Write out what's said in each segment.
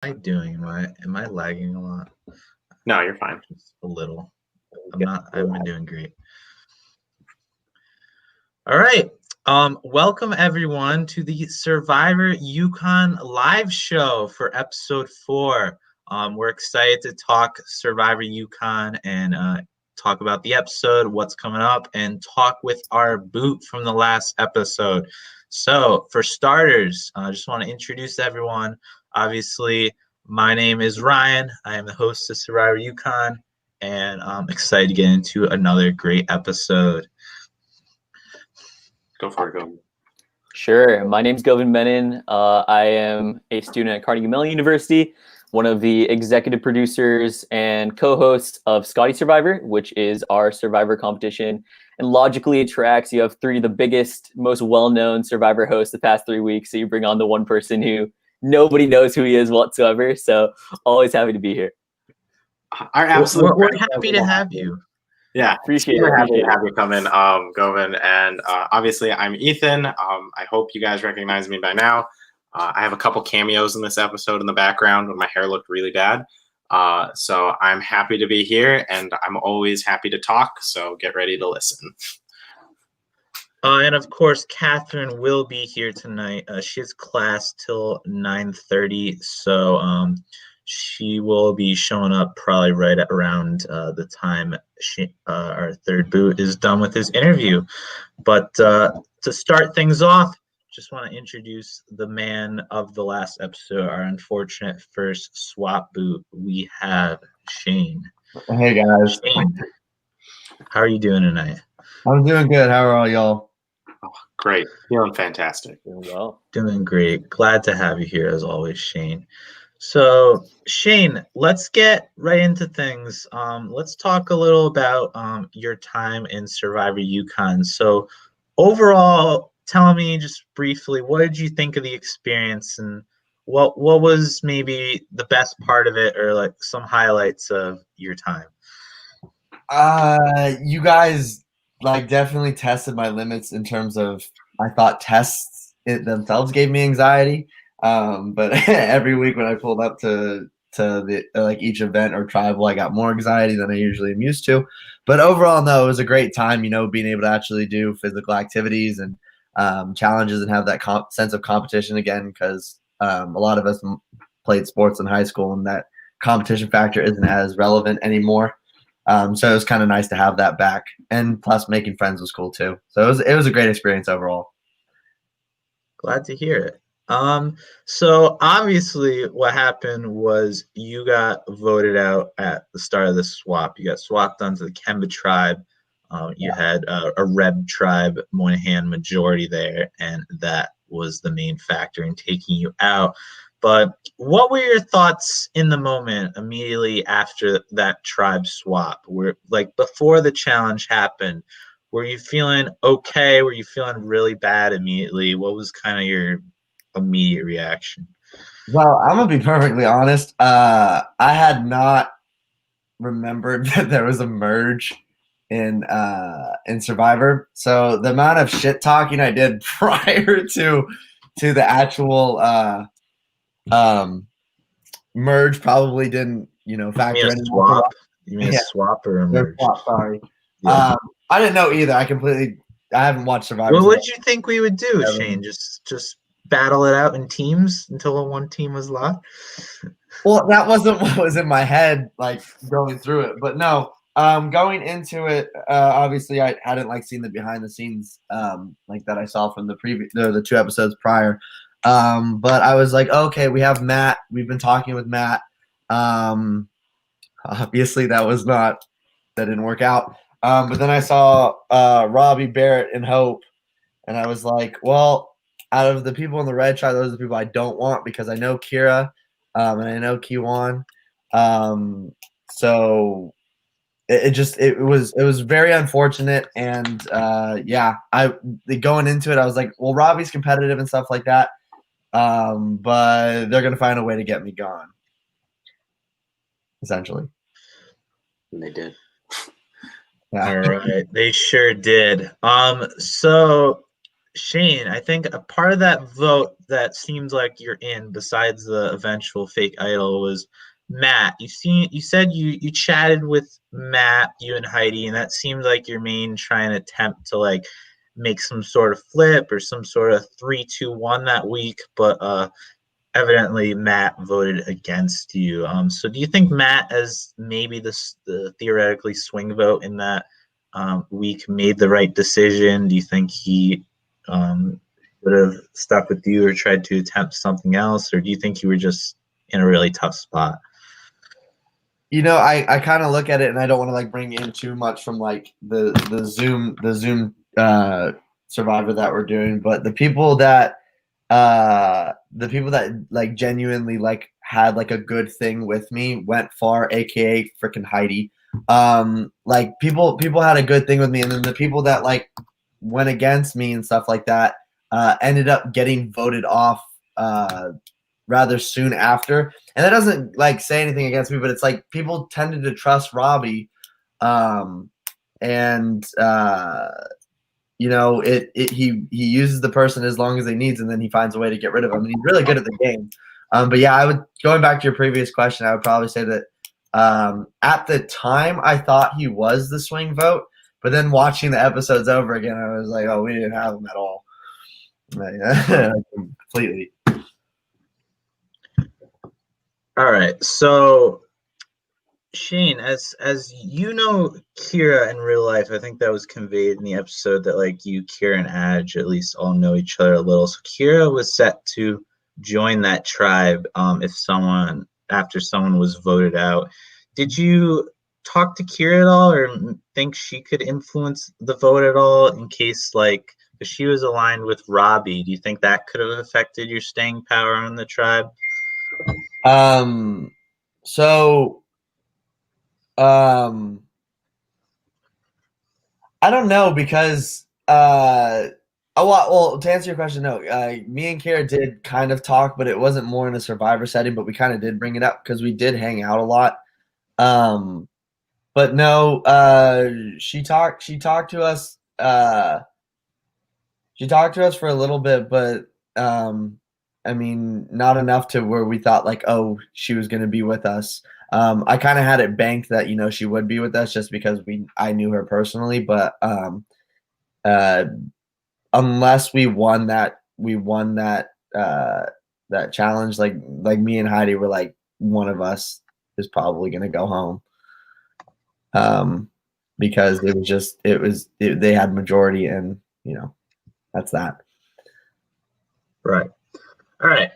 I doing? Am I lagging a lot? No, you're fine. Just a little. I haven't been doing great. All right. Welcome everyone to the Survivor UConn live show for episode 4. We're excited to talk Survivor UConn and talk about the episode, what's coming up, and talk with our boot from the last episode. So, for starters, I just want to introduce everyone. Obviously, my name is Ryan. I am the host of Survivor UConn, and I'm excited to get into another great episode. Go for it, Govind. Sure. My name's Govind Menon. I am a student at Carnegie Mellon University, one of the executive producers and co-hosts of Scotty Survivor, which is our Survivor competition. And logically, it tracks. You have 3 of the biggest, most well-known Survivor hosts the past 3 weeks. So you bring on the one person who nobody knows who he is whatsoever. So always happy to be here. Our absolute We're happy to have you. Yeah, appreciate super it. happy to have you come in, Govind. And obviously, I'm Ethan. I hope you guys recognize me by now. I have a couple cameos in this episode in the background when my hair looked really bad. So I'm happy to be here, and I'm always happy to talk. So get ready to listen. And of course, Catherine will be here tonight. She has class till 9:30, so she will be showing up probably right at around the time our third boot is done with his interview. But to start things off, just want to introduce the man of the last episode, our unfortunate first swap boot. We have Shane. Hey guys. Shane, how are you doing tonight? I'm doing good. How are all y'all? Oh, great. Feeling fantastic. Doing well. Doing great. Glad to have you here as always, Shane. So, Shane, let's get right into things. Let's talk a little about your time in Survivor UConn. So, overall, tell me just briefly, what did you think of the experience, and what was maybe the best part of it, or like some highlights of your time? You guys definitely tested my limits in terms of I thought tests themselves gave me anxiety. But every week when I pulled up to the each event or tribal, I got more anxiety than I usually am used to. But overall, no, it was a great time. Being able to actually do physical activities and challenges and have that sense of competition again, because a lot of us played sports in high school, and that competition factor isn't as relevant anymore. So it was kind of nice to have that back, and plus making friends was cool too. So it was a great experience overall. Glad to hear it. So obviously what happened was you got voted out at the start of the swap. You got swapped onto the Kemba tribe. You had a Reb tribe Moynihan majority there, and that was the main factor in taking you out. But what were your thoughts in the moment immediately after that tribe swap? Before the challenge happened, were you feeling okay? Were you feeling really bad immediately? What was kind of your immediate reaction? Well, I'm gonna be perfectly honest. I had not remembered that there was a merge in Survivor. So the amount of shit talking I did prior to the actual merge probably didn't factor in. Swap? You mean a swap or a merge? Swap, sorry. Yeah. I didn't know either. I haven't watched Survivor. Well, what did you think we would do, Shane? Just battle it out in teams until one team was locked? Well, that wasn't what was in my head, going through it. But no, going into it, obviously I hadn't seen the behind the scenes that I saw from the 2 episodes prior. But I was like, okay, we have Matt. We've been talking with Matt. Obviously that didn't work out. But then I saw Robbie, Barrett, and Hope, and I was like, well, out of the people in the red tribe, those are the people I don't want, because I know Kira, and I know Kiwan. So it was very unfortunate, and going into it, I was like, well, Robbie's competitive and stuff like that, but they're gonna find a way to get me gone, essentially. And they did. Yeah. All right, they sure did. So Shane, I think a part of that vote that seems like you're in, besides the eventual fake idol, was Matt. You said you chatted with Matt, you and Heidi, and that seemed like your main trying attempt to like make some sort of flip or some sort of 3-2-1 that week, but evidently Matt voted against you. So do you think Matt, as maybe the theoretically swing vote in that week, made the right decision? Do you think he would have stuck with you or tried to attempt something else, or do you think you were just in a really tough spot? I kind of look at it, and I don't want to like bring in too much from like the Zoom survivor that we're doing, but the people that like genuinely like had like a good thing with me went far, aka freaking Heidi. Like people had a good thing with me, and then the people that like went against me and stuff like that ended up getting voted off rather soon after. And that doesn't like say anything against me, but it's like people tended to trust Robbie, and he uses the person as long as he needs, and then he finds a way to get rid of him. And he's really good at the game. But yeah, going back to your previous question, I would probably say that at the time I thought he was the swing vote, but then watching the episodes over again, I was like, oh, we didn't have him at all. Like, completely. All right, so Shane, as you know Kira in real life, I think that was conveyed in the episode that like you, Kira, and Adge at least all know each other a little. So Kira was set to join that tribe if after someone was voted out. Did you talk to Kira at all, or think she could influence the vote at all in case like if she was aligned with Robbie? Do you think that could have affected your staying power on the tribe? So I don't know because well, to answer your question, no. Me and Kira did kind of talk, but it wasn't more in a survivor setting, but we kind of did bring it up because we did hang out a lot. But no, she talked to us for a little bit, but I mean, not enough to where we thought like, oh, she was going to be with us. I kind of had it banked that, she would be with us just because I knew her personally, but unless we won that challenge, like me and Heidi were like, one of us is probably going to go home. Because they had majority, and that's that. Right. All right.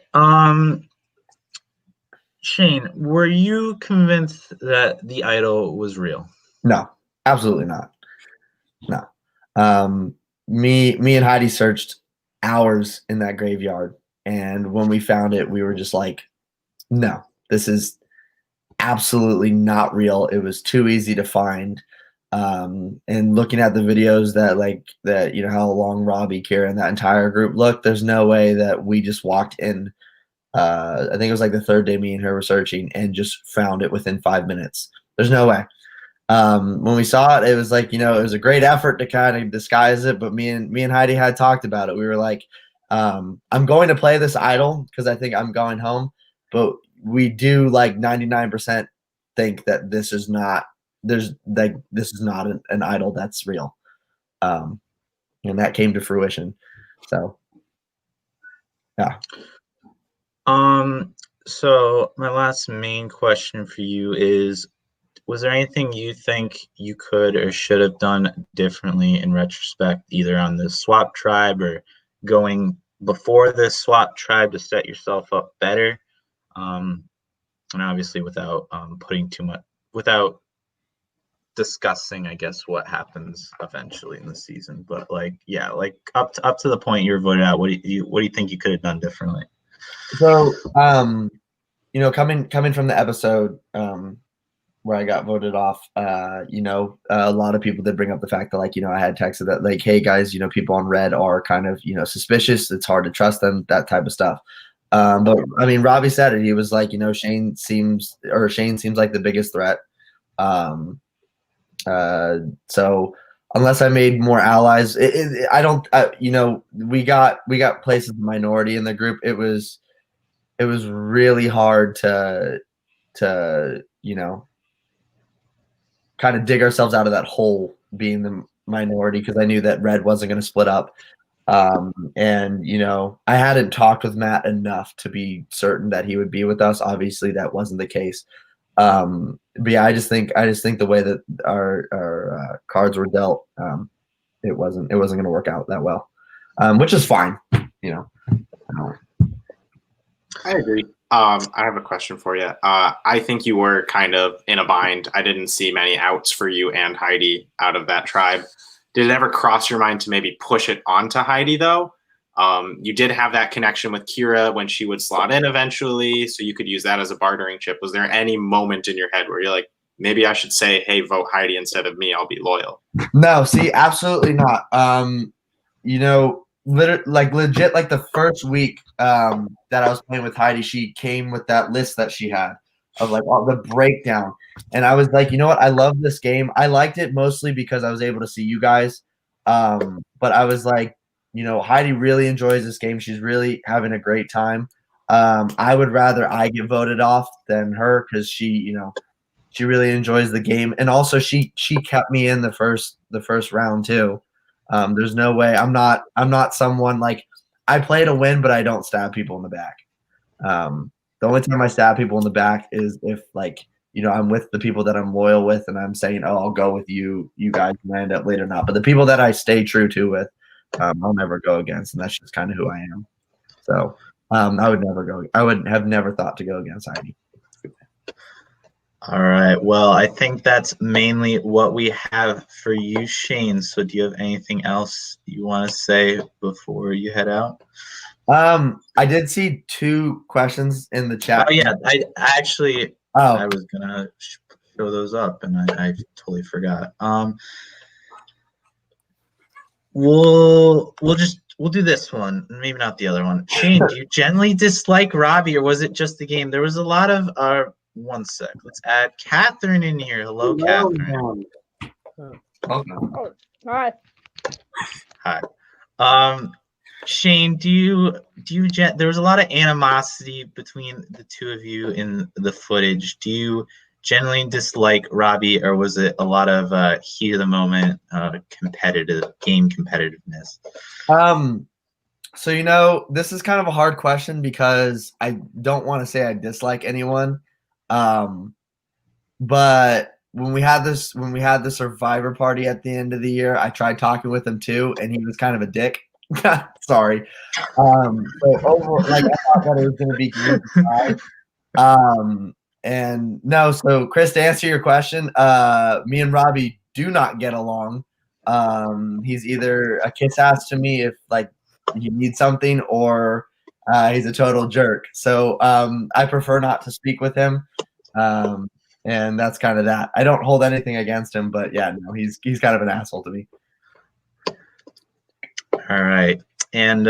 Shane, were you convinced that the idol was real? No, absolutely not. No. Me and Heidi searched hours in that graveyard, and when we found it, we were just like, no, this is absolutely not real. It was too easy to find. And looking at the videos that how long Robbie, Kira, and that entire group looked, there's no way that we just walked in. I think it was like the third day me and her were searching and just found it within 5 minutes. There's no way. When we saw it, it was like, it was a great effort to kind of disguise it, but me and Heidi had talked about it. We were like, I'm going to play this idol because I think I'm going home, but we do like 99% think that this is not an idol that's real. And that came to fruition. So yeah. So my last main question for you is, was there anything you think you could or should have done differently in retrospect, either on the swap tribe or going before the swap tribe to set yourself up better? And obviously without without discussing, I guess, what happens eventually in the season. But like, yeah, like up to the point you were voted out, what do you think you could have done differently? So, coming from the episode where I got voted off, a lot of people did bring up the fact that I had texted that like, hey guys, people on red are kind of, suspicious. It's hard to trust them, that type of stuff. But I mean, Robbie said it. He was like, Shane seems like the biggest threat. So unless I made more allies. I don't. We got placed as a minority in the group. It was really hard to kind of dig ourselves out of that hole being the minority, because I knew that red wasn't going to split up. And I hadn't talked with Matt enough to be certain that he would be with us. Obviously that wasn't the case. But yeah, I just think the way that our cards were dealt, it wasn't going to work out that well, which is fine. I agree. I have a question for you. I think you were kind of in a bind. I didn't see many outs for you and Heidi out of that tribe. Did it ever cross your mind to maybe push it onto Heidi, though? You did have that connection with Kira when she would slot in eventually, so you could use that as a bartering chip. Was there any moment in your head where you're like, maybe I should say, hey, vote Heidi instead of me, I'll be loyal? No, see, absolutely not. Legit, like the first week that I was playing with Heidi, she came with that list that she had of like all the breakdown, and I was like, you know what, I love this game. I liked it mostly because I was able to see you guys, but I was like, Heidi really enjoys this game. She's really having a great time. I would rather I get voted off than her, because she really enjoys the game, and also she kept me in the first round too. There's no way I'm not someone like, I play to win, but I don't stab people in the back. The only time I stab people in the back is if I'm with the people that I'm loyal with, and I'm saying, oh, I'll go with you guys, and I end up later not. But the people that I stay true to with, I'll never go against, and that's just kind of who I am. So I would have never thought to go against Heidi. All right. Well, I think that's mainly what we have for you, Shane. So do you have anything else you want to say before you head out? I did see 2 questions in the chat. Oh, yeah. I actually, I was going to show those up, and I totally forgot. We'll do this one, maybe not the other one. Shane, do you generally dislike Robbie, or was it just the game? There was a lot of one sec. Let's add Catherine in here. Hello, Catherine. Oh, hi. Hi. Shane, do you there was a lot of animosity between the two of you in the footage. Do you generally dislike Robbie, or was it a lot of heat of the moment, game competitiveness? So this is kind of a hard question, because I don't want to say I dislike anyone. But when we had the Survivor party at the end of the year, I tried talking with him too, and he was kind of a dick. Sorry. So overall, I thought that it was going to be good. And no, so Chris, to answer your question, me and Robbie do not get along. He's either a kiss ass to me if you need something, or he's a total jerk. So I prefer not to speak with him. And that's kind of that. I don't hold anything against him, but yeah, no, he's kind of an asshole to me. All right. And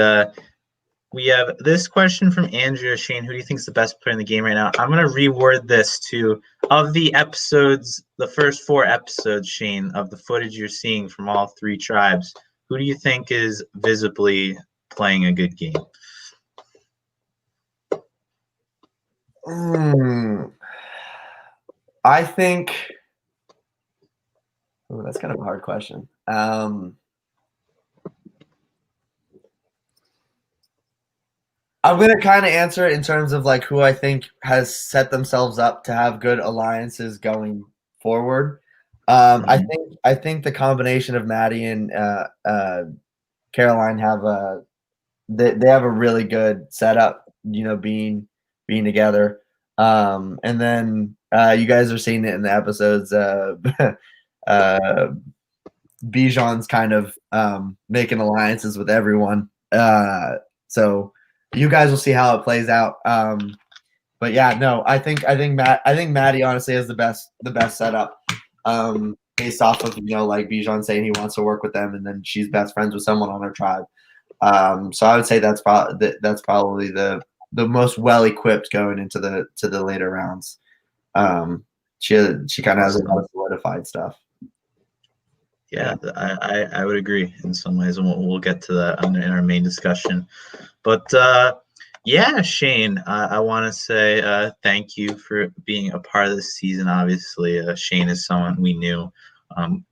we have this question from Andrea. Shane, who do you think is the best player in the game right now? I'm going to reword this to, of the episodes, the first 4 episodes, Shane, of the footage you're seeing from all 3 tribes, who do you think is visibly playing a good game? I think that's kind of a hard question. I'm going to kind of answer it in terms of who I think has set themselves up to have good alliances going forward. I think the combination of Maddie and Caroline have they have a really good setup, being together. And then you guys are seeing it in the episodes. Bijan's kind of making alliances with everyone. So you guys will see how it plays out. But yeah, no, I think Maddie honestly has the best setup. Based off of Bijan saying he wants to work with them, and then she's best friends with someone on her tribe. So I would say that's probably the most well equipped going into the later rounds. She kind of has a lot of solidified stuff. Yeah, I would agree in some ways, and we'll get to that in our main discussion. But yeah, Shane, I want to say thank you for being a part of this season. Obviously, Shane is someone we knew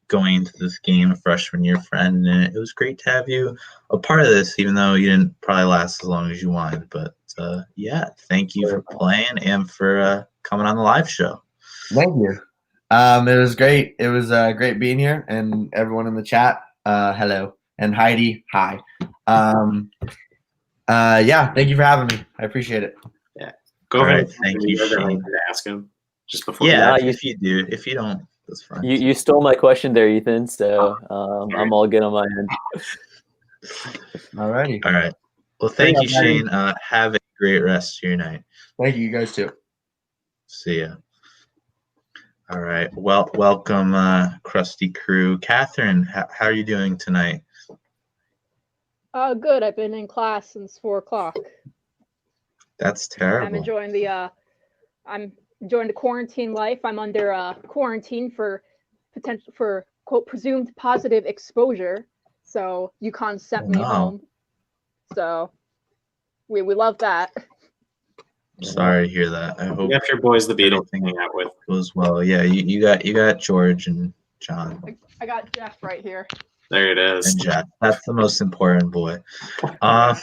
going into this game, a freshman year friend, and it was great to have you a part of this, even though you didn't probably last as long as you wanted. But yeah, thank you for playing and for coming on the live show. Thank you. It was great. It was great being here, and everyone in the chat, hello, and Heidi, hi. Yeah, thank you for having me. I appreciate it. Yeah. All right, thank you, guys have Shane. anything to ask him just before. Yeah, Yeah, if you do, if you don't, that's fine. You stole my question there, Ethan. So I'm all good on my end. Alrighty. All right. Well, thank Yeah, you, Shane. Have a great rest of your night. Thank you. You guys too. See ya. All right. Well, welcome, Krusty Crew. Catherine, how are you doing tonight? Good. I've been in class since 4 o'clock. That's terrible. I'm enjoying the quarantine life. I'm under quarantine for quote presumed positive exposure. So UConn sent me home. So we love that. Sorry to hear that. I hope you got your boys the Beatles to hang out with. Goes well. Yeah, you got George and John. I got Jeff right here. There it is. And Jeff. That's the most important boy. All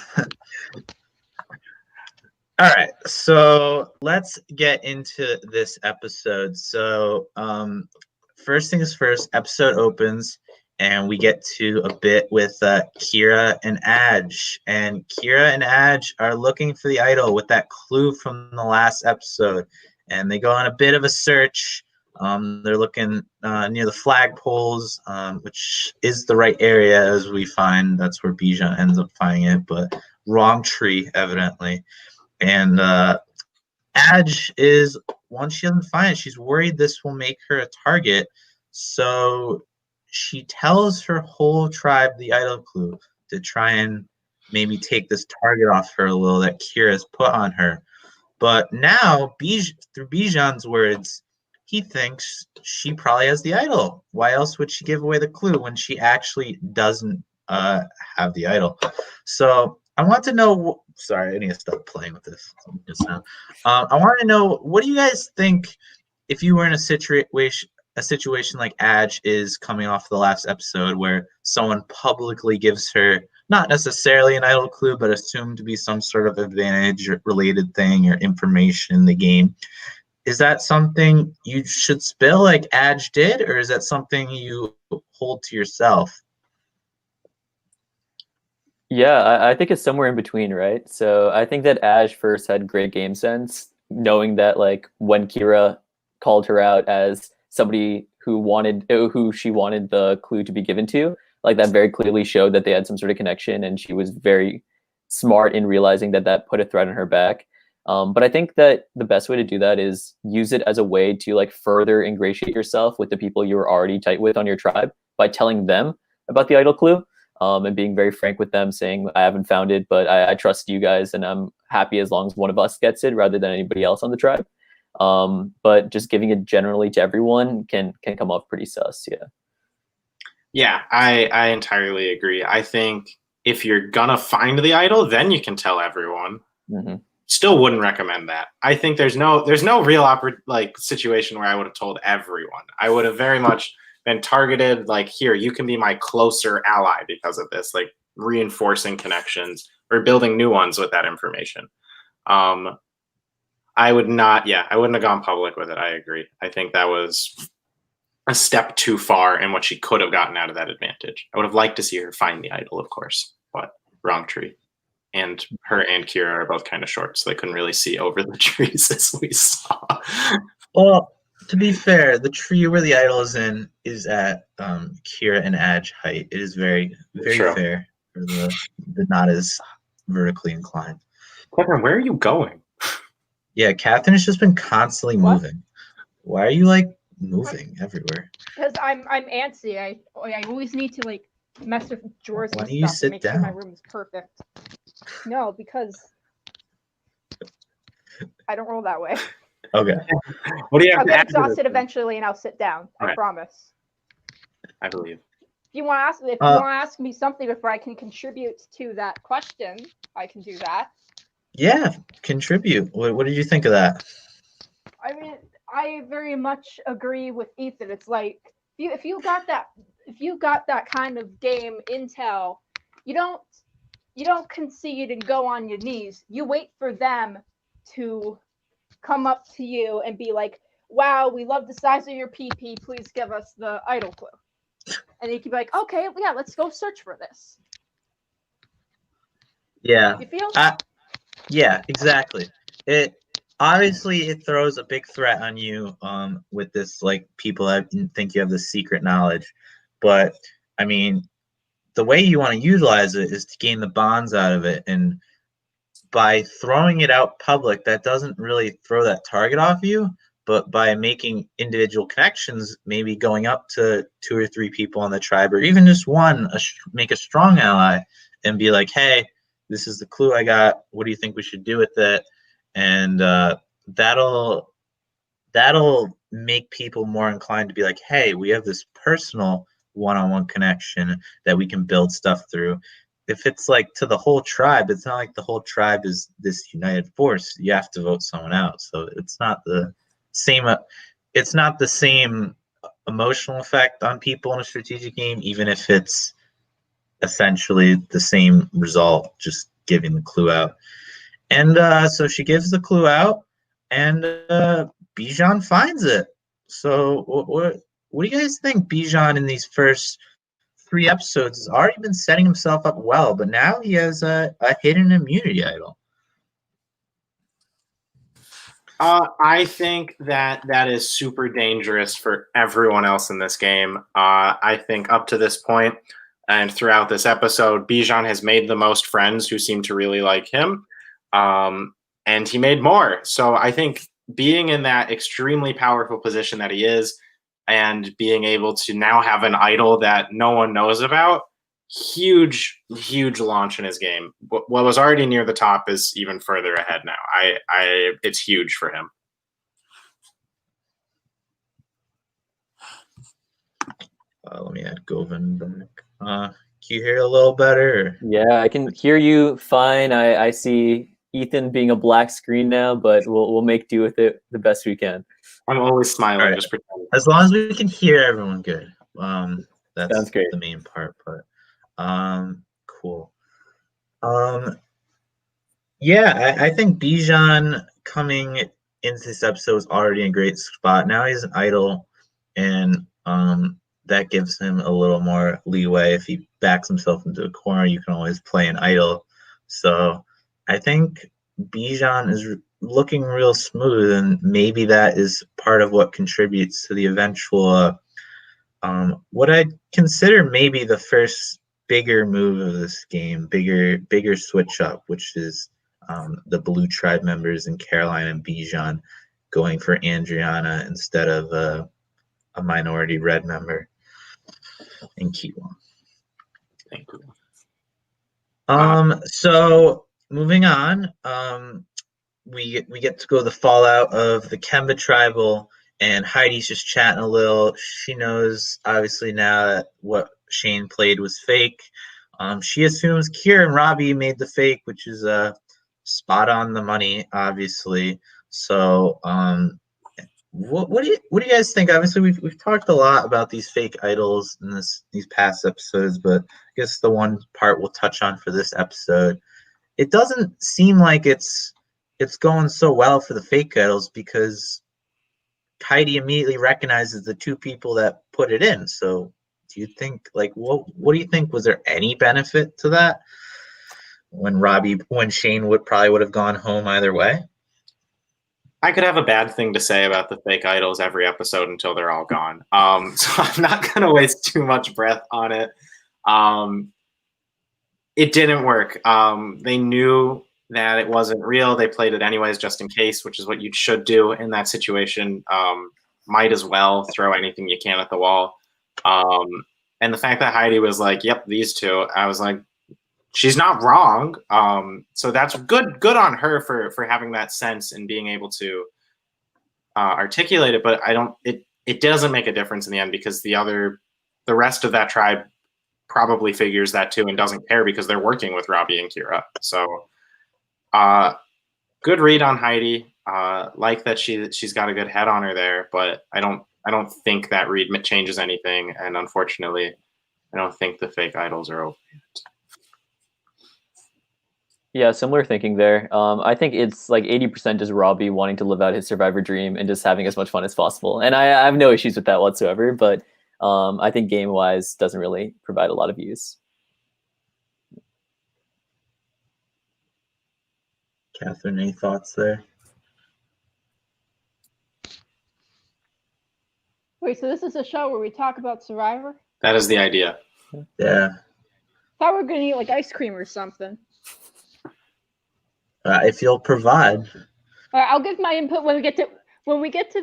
right, so let's get into this episode. So first things first, episode opens and we get to a bit with Kira and Aj. And Kira and Aj are looking for the idol with that clue from the last episode. And they go on a bit of a search. They're looking near the flagpoles, which is the right area as we find. That's where Bijan ends up finding it, but wrong tree, evidently. And Aj is, once she doesn't find it, she's worried this will make her a target. So she tells her whole tribe the idol clue to try and maybe take this target off her a little that Kira's put on her. But now, through Bijan's words, he thinks she probably has the idol. Why else would she give away the clue when she actually doesn't have the idol? So I want to know. Sorry, I need to stop playing with this just now. I want to know, what do you guys think if you were in a situation like Aj is coming off the last episode, where someone publicly gives her not necessarily an idol clue, but assumed to be some sort of advantage or related thing or information in the game. Is that something you should spill like Aj did, or is that something you hold to yourself? Yeah, I think it's somewhere in between, right? So I think that Aj first had great game sense, knowing that like when Kira called her out as somebody who she wanted the clue to be given to, like that very clearly showed that they had some sort of connection, and she was very smart in realizing that that put a threat on her back. But I think that the best way to do that is use it as a way to like further ingratiate yourself with the people you were already tight with on your tribe by telling them about the idol clue, and being very frank with them, saying, I haven't found it, but I trust you guys, and I'm happy as long as one of us gets it rather than anybody else on the tribe. But just giving it generally to everyone can come off pretty sus. Yeah, I entirely agree. I think if you're gonna find the idol, then you can tell everyone. Mm-hmm. Still wouldn't recommend that. I think there's no real situation where I would have told everyone. I would have very much been targeted, like, here, you can be my closer ally because of this, like reinforcing connections or building new ones with that information. I wouldn't have gone public with it. I agree. I think that was a step too far in what she could have gotten out of that advantage. I would have liked to see her find the idol, of course, but wrong tree. And her and Kira are both kind of short, so they couldn't really see over the trees as we saw. Well, to be fair, the tree where the idol is in is at Kira and Aj height. It is very, very fair for the not as vertically inclined. Catherine, where are you going? Yeah, Catherine has just been constantly moving. Why are you like moving everywhere? Because I'm antsy. I always need to like mess with drawers and stuff to make sure my room is perfect. No, because I don't roll that way. Okay. What do you have? I'll get exhausted eventually, and I'll sit down. I right. promise. I believe. you want to ask me something before I can contribute to that question, I can do that. Yeah, contribute. What did you think of that? I mean, I very much agree with Ethan. It's like if you got that kind of game intel, you don't concede and go on your knees. You wait for them to come up to you and be like, "Wow, we love the size of your PP. Please give us the idol clue." And you can be like, "Okay, yeah, let's go search for this." Yeah. You feel? Yeah, exactly. It obviously it throws a big threat on you with this, like, people that think you have the secret knowledge. But I mean, the way you want to utilize it is to gain the bonds out of it, and by throwing it out public, that doesn't really throw that target off you. But by making individual connections, maybe going up to 2 or 3 people on the tribe, or even just one, make a strong ally and be like, hey, this is the clue I got. What do you think we should do with it? And that'll make people more inclined to be like, hey, we have this personal one-on-one connection that we can build stuff through. If it's like to the whole tribe, it's not like the whole tribe is this united force. You have to vote someone out. So it's not the same emotional effect on people in a strategic game, even if it's essentially the same result, just giving the clue out. And so she gives the clue out, and Bijan finds it. So what do you guys think? Bijan in these first 3 episodes has already been setting himself up well, but now he has a hidden immunity idol. I think that is super dangerous for everyone else in this game. I think up to this point and throughout this episode, Bijan has made the most friends who seem to really like him. And he made more. So I think being in that extremely powerful position that he is, and being able to now have an idol that no one knows about, huge launch in his game. What was already near the top is even further ahead now. It's huge for him. Let me add Govind back. Can you hear a little better? Yeah, I can hear you fine. I see Ethan being a black screen now, but we'll make do with it the best we can. I'm always smiling, right. Just pretend. As long as we can hear everyone good. That's Sounds great. the main part. But cool. Yeah, I think Bijan coming into this episode is already in a great spot. Now he's an idol, and that gives him a little more leeway. If he backs himself into a corner, you can always play an idol. So I think Bijan is looking real smooth, and maybe that is part of what contributes to the eventual what I consider maybe the first bigger move of this game, bigger switch up, which is the blue tribe members in Caroline and Bijan going for Andrianna instead of a minority red member in Kiwan. Thank you. So moving on, we get to go the fallout of the Kemba tribal, and Heidi's just chatting a little. She knows obviously now that what Shane played was fake. She assumes Kier and Robbie made the fake, which is spot on the money, obviously. So what do you guys think? Obviously we've talked a lot about these fake idols in these past episodes, but I guess the one part we'll touch on for this episode, it doesn't seem like it's going so well for the fake idols, because Heidi immediately recognizes the 2 people that put it in. So do you think, like, what do you think? Was there any benefit to that when Shane would have gone home either way? I could have a bad thing to say about the fake idols every episode until they're all gone. So I'm not going to waste too much breath on it. It didn't work. They knew that it wasn't real. They played it anyways, just in case, which is what you should do in that situation. Might as well throw anything you can at the wall. And the fact that Heidi was like, yep, these 2, I was like, she's not wrong. So that's good on her for having that sense and being able to articulate it. But it doesn't make a difference in the end, because the rest of that tribe probably figures that too and doesn't care because they're working with Robbie and Kira. So good read on Heidi. Like that she's got a good head on her there, but I don't think that read changes anything. And unfortunately, I don't think the fake idols are over yet. Yeah, similar thinking there. I think it's like 80% is Robbie wanting to live out his Survivor dream and just having as much fun as possible. And I have no issues with that whatsoever, but I think game-wise doesn't really provide a lot of use. Catherine, any thoughts there? Wait, so this is a show where we talk about Survivor? That is the idea. Yeah. Thought we were gonna eat like ice cream or something. If you'll provide. All right, I'll give my input when we get to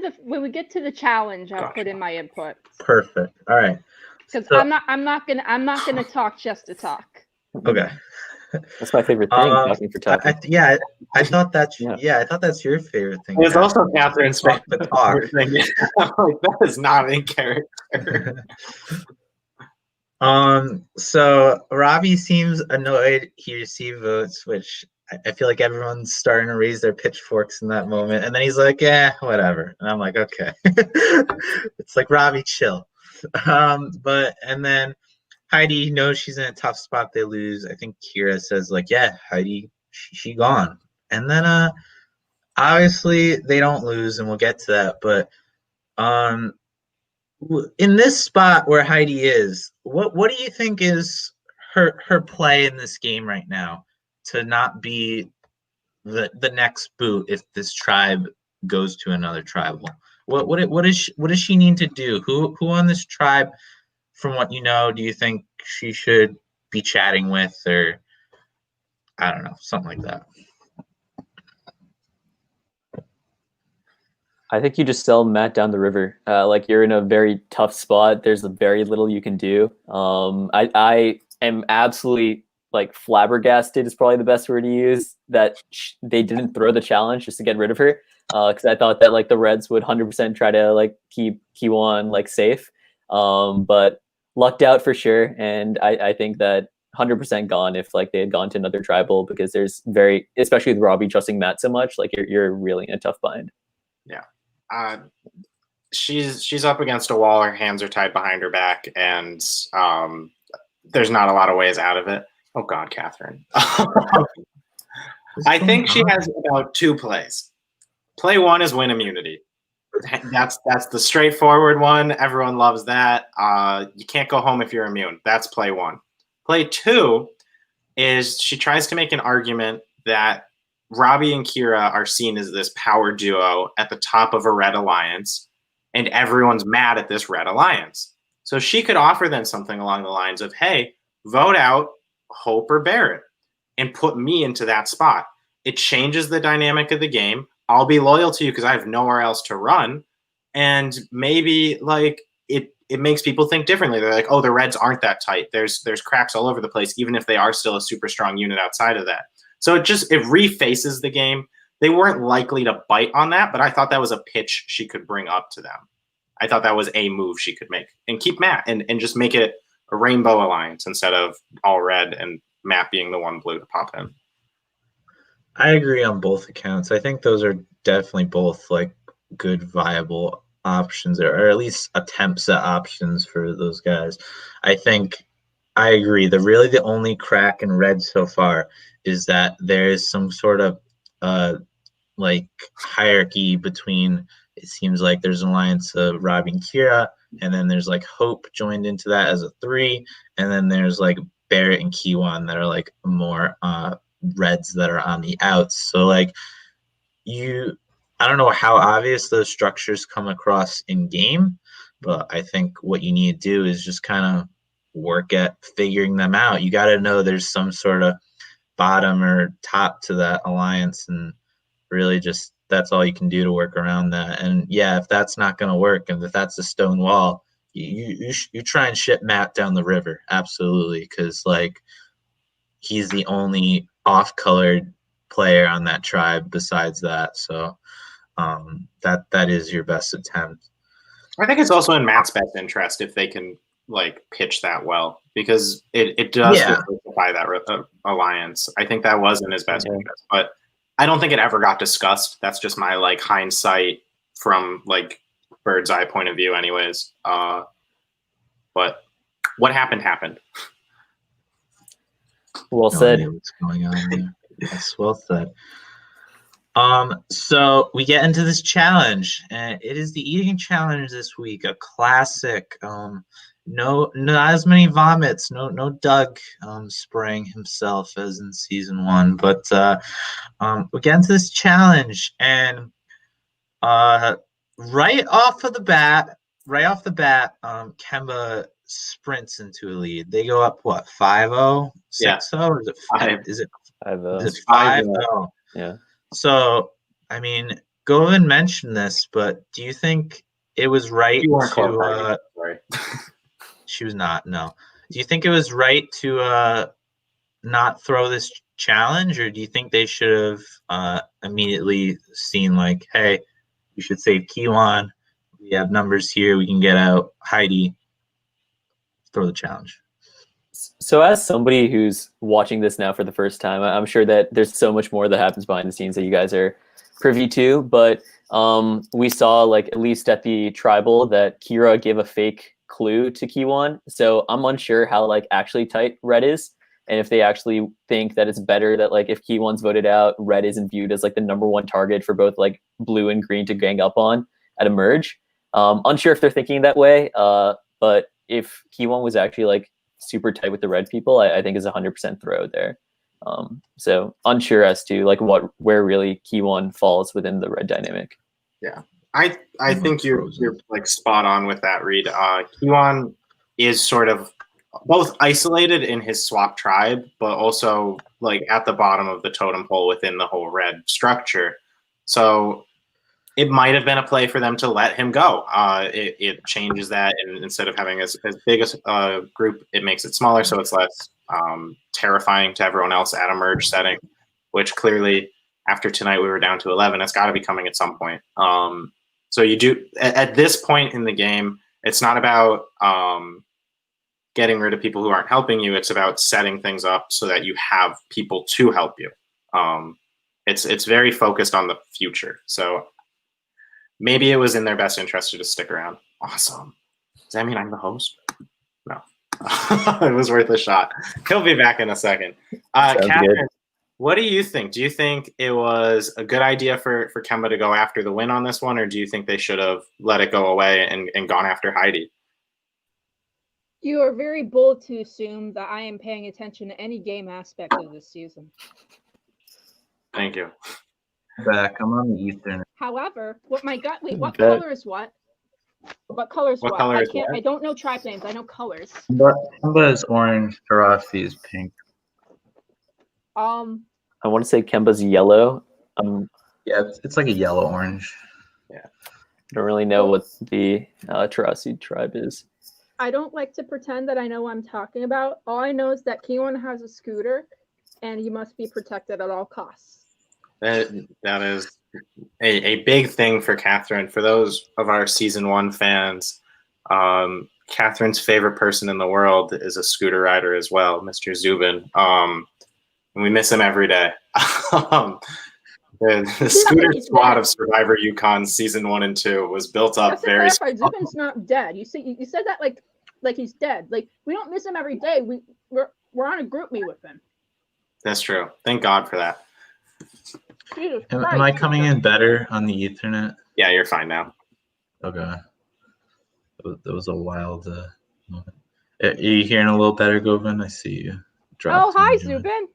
the challenge. I'll put in my input. Perfect. All right. Because So- I'm not gonna talk just to talk. Okay. That's my favorite thing, talking for talking. I thought that's Yeah. I thought that's your favorite thing. It was also Catherine's Talk the talk. thing. I'm like, that is not in character. So Robbie seems annoyed he received votes, which I feel like everyone's starting to raise their pitchforks in that moment. And then he's like, yeah, whatever. And I'm like, okay. It's like, Robbie, chill. And then Heidi knows she's in a tough spot. They lose. I think Kira says like, yeah, Heidi, she gone. And then obviously they don't lose, and we'll get to that. But in this spot where Heidi is, what do you think is her play in this game right now to not be the next boot if this tribe goes to another tribal? What does she need to do? Who on this tribe, from what you know, do you think she should be chatting with, or I don't know, something like that? I think you just sell Matt down the river. Like, you're in a very tough spot. There's very little you can do. I am absolutely like flabbergasted is probably the best word to use that they didn't throw the challenge just to get rid of her. Because I thought that like the Reds would 100% try to like keep Kiwan like safe. But lucked out for sure. And I think that 100% gone if like they had gone to another tribal, because there's especially with Robbie trusting Matt so much, like you're really in a tough bind. Yeah. She's up against a wall. Her hands are tied behind her back, and there's not a lot of ways out of it. Oh God, Catherine. I think she has about 2 plays. Play 1 is win immunity. That's the straightforward one. Everyone loves that. You can't go home if you're immune. That's play 1. Play 2 is she tries to make an argument that Robbie and Kira are seen as this power duo at the top of a red alliance, and everyone's mad at this red alliance. So she could offer them something along the lines of, hey, vote out Hope or Barrett and put me into that spot. It changes the dynamic of the game. I'll be loyal to you because I have nowhere else to run. And maybe like it makes people think differently. They're like, oh, the Reds aren't that tight. There's cracks all over the place, even if they are still a super strong unit outside of that. So it refaces the game. They weren't likely to bite on that, but I thought that was a pitch she could bring up to them. I thought that was a move she could make and keep Matt and just make it a rainbow alliance instead of all red and Matt being the one blue to pop in. I agree on both accounts. I think those are definitely both like good, viable options, or at least attempts at options for those guys. I think I agree. The only crack in red so far is that there is some sort of like hierarchy between, it seems like there's an alliance of Robbie and Kira, and then there's like Hope joined into that as a 3, and then there's like Barrett and Kiwan that are like more Reds that are on the outs. So like I don't know how obvious those structures come across in game, but I think what you need to do is just kind of work at figuring them out. You got to know there's some sort of bottom or top to that alliance, and really just that's all you can do to work around that. And yeah, if that's not going to work, and if that's a stone wall, you try and ship Matt down the river, absolutely, because like he's the only off-colored player on that tribe besides that. So that is your best attempt. I think it's also in Matt's best interest if they can like pitch that well, because it does justify that alliance. I think that was in his best interest, but I don't think it ever got discussed. That's just my like hindsight from like bird's eye point of view, anyways. But what happened. Well said. What's going on there? Yes, well said. So we get into this challenge, and it is the eating challenge this week, a classic. Not as many vomits, no Doug spraying himself as in season 1, but we get into this challenge, and right off the bat, Kemba sprints into a lead. They go up what, 5-0, 6-0, or is it 5? Is it 5-0? Yeah. So, I mean, Govind mentioned this, but do you think it was right to she was not, no. Do you think it was right to not throw this challenge, or do you think they should have immediately seen like, hey, we should save Kiwan, we have numbers here, we can get out Heidi, throw the challenge? So as somebody who's watching this now for the first time, I'm sure that there's so much more that happens behind the scenes that you guys are privy to, but we saw, like, at least at the tribal, that Kira gave a fake clue to Kiwan. So I'm unsure how like actually tight Red is, and if they actually think that it's better that like if Kiwan's voted out, Red isn't viewed as like the #1 target for both like blue and green to gang up on at a merge. Unsure if they're thinking that way, but if Kiwan was actually like super tight with the red people, I think is 100% throw there. So unsure as to like where really Kiwan falls within the red dynamic. Yeah, I think you're like spot on with that, Reed. Kiwan is sort of both isolated in his swap tribe, but also like at the bottom of the totem pole within the whole red structure. So it might have been a play for them to let him go. It changes that, and instead of having as big a group, it makes it smaller, so it's less terrifying to everyone else at a merge setting, which clearly after tonight we were down to 11. It's got to be coming at some point. So you do at this point in the game, it's not about getting rid of people who aren't helping you. It's about setting things up so that you have people to help you. It's very focused on the future. So maybe it was in their best interest to just stick around. Awesome. Does that mean I'm the host? No. It was worth a shot. He'll be back in a second. Catherine, what do you think? Do you think it was a good idea for Kemba to go after the win on this one, or do you think they should have let it go away and gone after Heidi? You are very bold to assume that I am paying attention to any game aspect of this season. Thank you. Back. I'm on the Ethernet. However, what color is what? What color is what? Color I don't know tribe names. I know colors. Kemba is orange. Karafi is pink. I want to say Kemba's yellow. Yeah, it's like a yellow orange. Yeah. I don't really know what the Tarasi tribe is. I don't like to pretend that I know what I'm talking about. All I know is that Kiwan has a scooter, and he must be protected at all costs. That is a big thing for Catherine. For those of our season 1 fans, Catherine's favorite person in the world is a scooter rider as well, Mr. Zubin. And we miss him every day. The scooter squad of Survivor UConn season 1 and 2 was built up very. Zubin's not dead. You said that like he's dead. Like, we don't miss him every day. We're on a group meet with him. That's true. Thank God for that. Am I coming in better on the Ethernet? Yeah, you're fine now. Okay. That was a wild moment. Are you hearing a little better, Govind? I see you. Oh, hi, Zubin.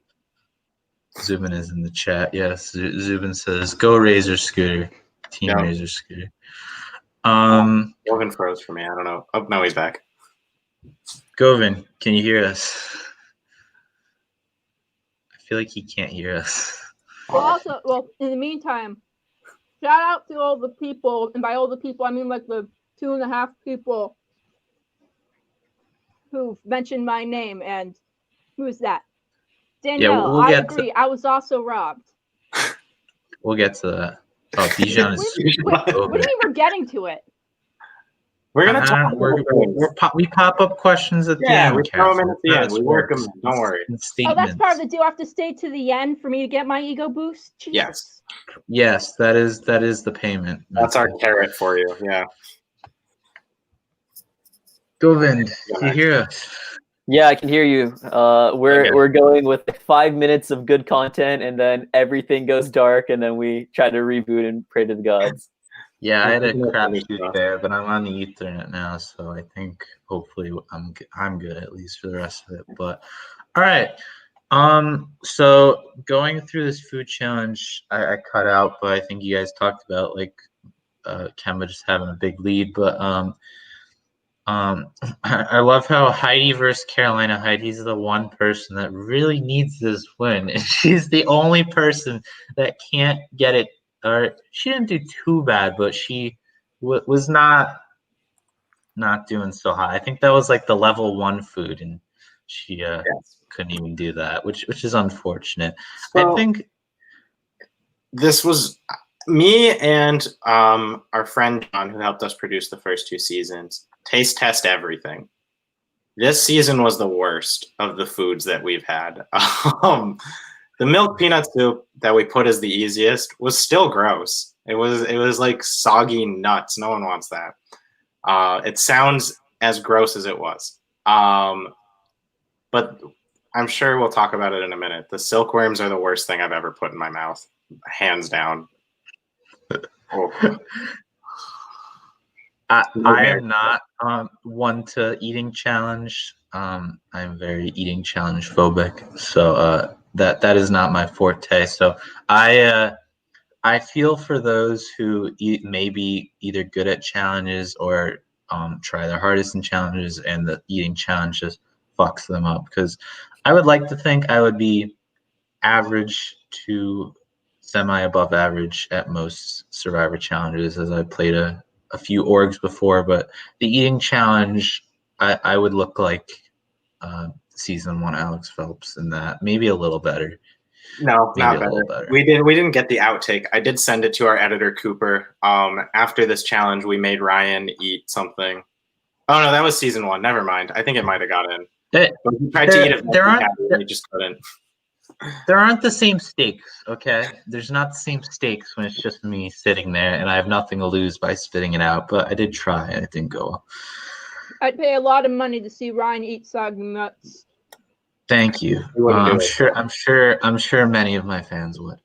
Zubin is in the chat. Yes, Zubin says, "Go Razor Scooter, Team Razor Scooter." Govind froze for me. I don't know. Oh no, he's back. Govind, can you hear us? I feel like he can't hear us. Well, in the meantime, shout out to all the people, and by all the people, I mean like the 2.5 people who've mentioned my name. And who's that? Danielle. We'll I agree. I was also robbed. We'll get to that. Oh, Bijan is. What do you mean we're getting to it? We're gonna talk. We pop up questions at the end. We throw them in at the end. We work them. Works. Don't worry. Oh, that's part of the deal. I have to stay to the end for me to get my ego boost. Jesus. Yes, that is the payment. That's our carrot for you. Yeah. Govind, do you hear us? Yeah, I can hear you. We're going with 5 minutes of good content, and then everything goes dark, and then we try to reboot and pray to the gods. Yeah, I had a crapshoot there, but I'm on the Ethernet now, so I think hopefully I'm good at least for the rest of it. But all right, so going through this food challenge, I cut out, but I think you guys talked about like Kemba just having a big lead, but I love how Heidi versus Carolina. Heidi's the one person that really needs this win, and she's the only person that can't get it. Or she didn't do too bad, but she was not doing so hot. I think that was like the level 1 food, and she couldn't even do that, which is unfortunate. So, I think this was me and our friend John, who helped us produce the first 2 seasons, taste test everything. This season was the worst of the foods that we've had. The milk peanut soup that we put as the easiest was still gross. It was like soggy nuts. No one wants that. It sounds as gross as it was. But I'm sure we'll talk about it in a minute. The silkworms are the worst thing I've ever put in my mouth, hands down. Oh. I am not one to eating challenge. I'm very eating challenge phobic, so that is not my forte. So I feel for those who may be either good at challenges or try their hardest in challenges, and the eating challenge just fucks them up. Because I would like to think I would be average to semi above average at most Survivor challenges, as I played a few orgs before, but the eating challenge, I would look like season 1 Alex Phelps in that, maybe a little better. No, not better. We didn't get the outtake. I did send it to our editor Cooper. After this challenge, we made Ryan eat something. Oh no, that was season 1. Never mind. I think it might have got in. He tried to eat it. He just couldn't. There aren't the same stakes, okay? There's not the same stakes when it's just me sitting there and I have nothing to lose by spitting it out. But I did try, and it didn't go well. I'd pay a lot of money to see Ryan eat soggy nuts. Thank you. I'm sure many of my fans would.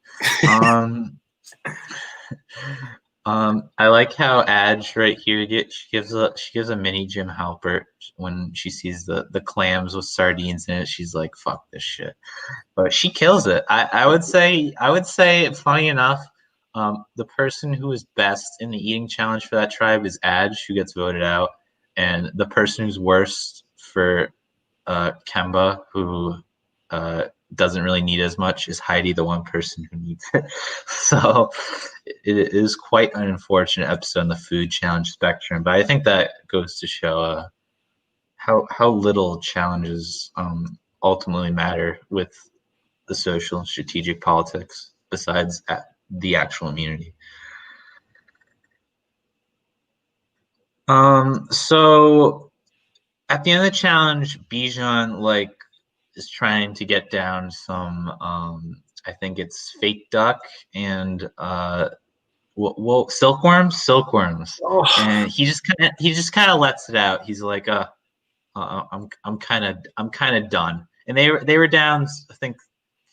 I like how Adge right here she gives a mini Jim Halpert when she sees the clams with sardines in it. She's like, fuck this shit. But she kills it. I would say funny enough, the person who is best in the eating challenge for that tribe is Adge, who gets voted out, and the person who's worst for Kemba, who doesn't really need as much, is Heidi, the one person who needs it. So it is quite an unfortunate episode in the food challenge spectrum, but I think that goes to show how little challenges ultimately matter with the social and strategic politics besides the actual immunity. So at the end of the challenge, Bijan is trying to get down some I think it's fake duck and silkworms. Oh. And he just kind of lets it out. He's like, I'm kind of done. And they were down, I think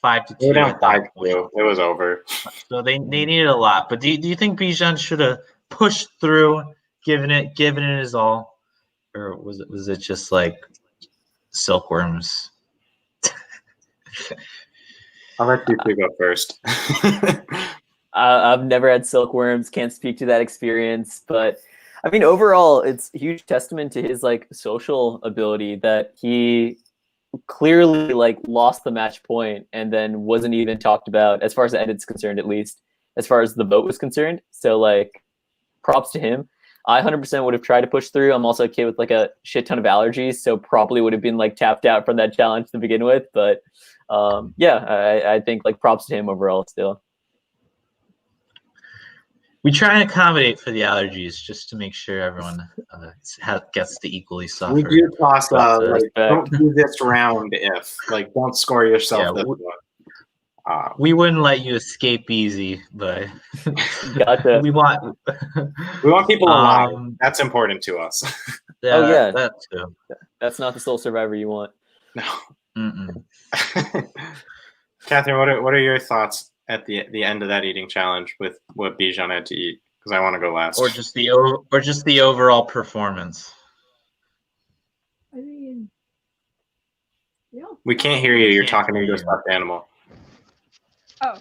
5-2. They were down 5-2. It was over. So they needed a lot. But do you think Bijan should have pushed through, given it his all, or was it just like silkworms? I'll let you two go first. I've never had silkworms, can't speak to that experience, but I mean, overall, it's a huge testament to his social ability that he clearly lost the match point and then wasn't even talked about, as far as the edit's concerned, at least as far as the vote was concerned. So props to him. I 100% would have tried to push through. I'm also a kid with a shit ton of allergies, so probably would have been tapped out from that challenge to begin with. But I think props to him overall still. We try and accommodate for the allergies just to make sure everyone gets to equally suffer. We do toss like, respect. don't do this round if like don't score yourself Yeah, this one. We wouldn't let you escape easy, but Gotcha. we want people alive. That's important to us. Yeah, Oh, yeah. that too. That's not the sole survivor you want. No. Mm-mm. Catherine, what are your thoughts at the end of that eating challenge with what Bijan had to eat? Because I want to go last. Or just the overall performance. I mean, yeah. We can't hear you. You're Can't talking hear into a you. stuffed animal. Oh,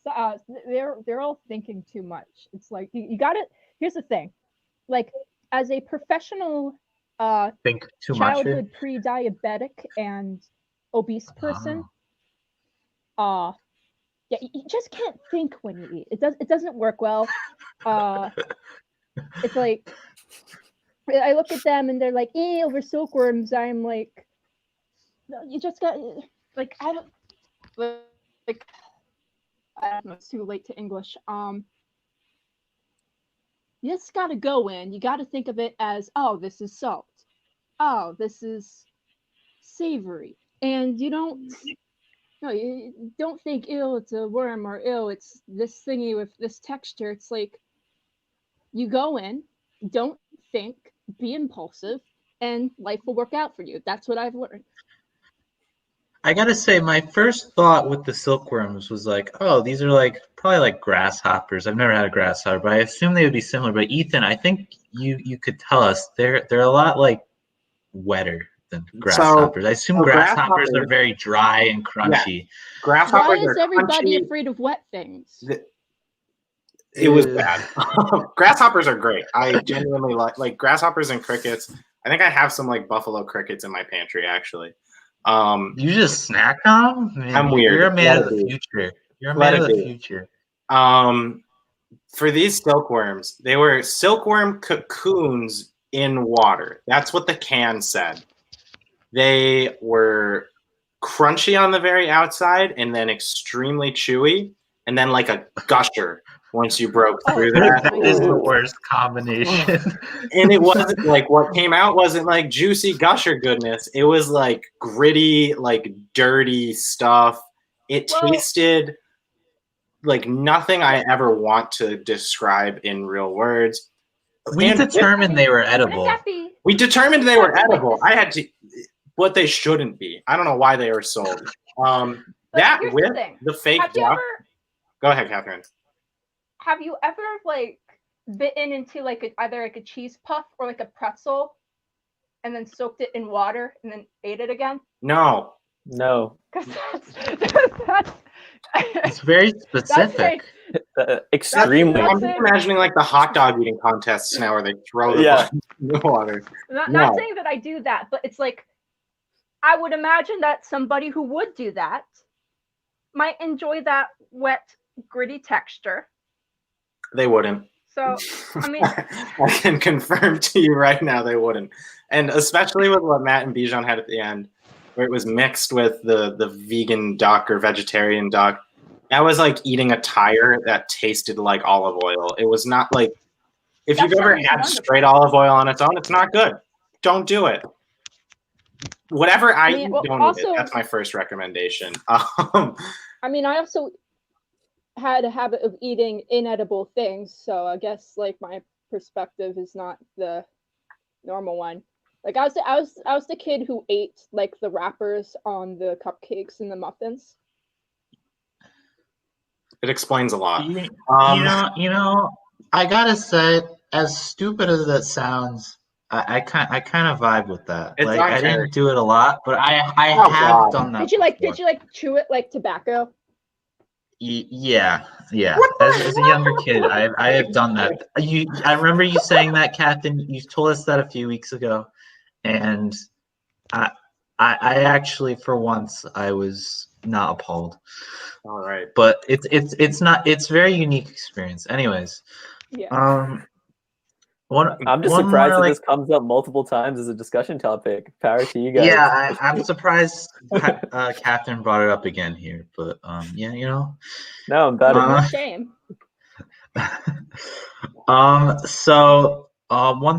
so, they're all thinking too much. It's like you got it. Here's the thing, like as a professional Think too much. childhood pre-diabetic and obese person, yeah, you just can't think when you eat. It doesn't work well. It's like I look at them and they're like, over silkworms. I'm like, no, you just got like I don't know. It's too late to English. You just gotta go in. You gotta think of it as, oh, this is salt. Oh, this is savory. And you don't think, ill, it's a worm, or ill, it's this thingy with this texture. It's like you go in, don't think, be impulsive, and life will work out for you. That's what I've learned. I gotta say, my first thought with the silkworms was like, oh, these are probably like grasshoppers. I've never had a grasshopper, but I assume they would be similar. But Ethan, I think you could tell us they're a lot like wetter than grasshoppers. I assume grasshoppers are very dry and crunchy. Yeah. Grasshoppers Why is everybody crunchy. afraid of wet things? It was bad. Grasshoppers are great. I genuinely like grasshoppers and crickets. I think I have some like buffalo crickets in my pantry actually. You just snack on them? Man, I'm weird. You're a man of the future. You're a man of the future. For these silkworms, they were silkworm cocoons in water. That's what the can said. They were crunchy on the very outside and then extremely chewy and then like a gusher once you broke through that. That is the worst combination. And it wasn't like what came out wasn't like juicy gusher goodness. It was like gritty, like dirty stuff. It tasted like nothing I ever want to describe in real words. We determined they were edible. We determined they were edible. I had to, what they shouldn't be. I don't know why they were sold. That with the fake duck. Go ahead, Catherine. Have you ever like bitten into like either like a cheese puff or like a pretzel and then soaked it in water and then ate it again? No. Because that's it's very specific. Extremely. I'm just imagining like the hot dog eating contests now where they throw the in the water. Not saying that I do that, but it's like I would imagine that somebody who would do that might enjoy that wet, gritty texture. They wouldn't. So, I mean, I can confirm to you right now they wouldn't. And especially with what Matt and Bijan had at the end, where it was mixed with the vegan duck or vegetarian duck. That was like eating a tire that tasted like olive oil. It was not like, if you've ever had straight olive oil on its own, it's not good. Don't do it. Whatever I eat, don't eat it. That's my first recommendation. I mean, I also had a habit of eating inedible things, so I guess like my perspective is not the normal one. Like I was the kid who ate like the wrappers on the cupcakes and the muffins. It explains a lot. You know, I gotta say, as stupid as that sounds, I kind of vibe with that. It's like I didn't do it a lot, but I have done that. Did you like chew it like tobacco? Yeah. As a younger kid, I have done that. I remember you saying that, Captain. You told us that a few weeks ago, and I actually, for once, I was not appalled. All right, but it's not. It's a very unique experience. Anyways, yeah. I'm just surprised that this comes up multiple times as a discussion topic. Power to you guys. Yeah, I'm surprised Catherine brought it up again here, but yeah, you know. No, I'm glad. Shame. One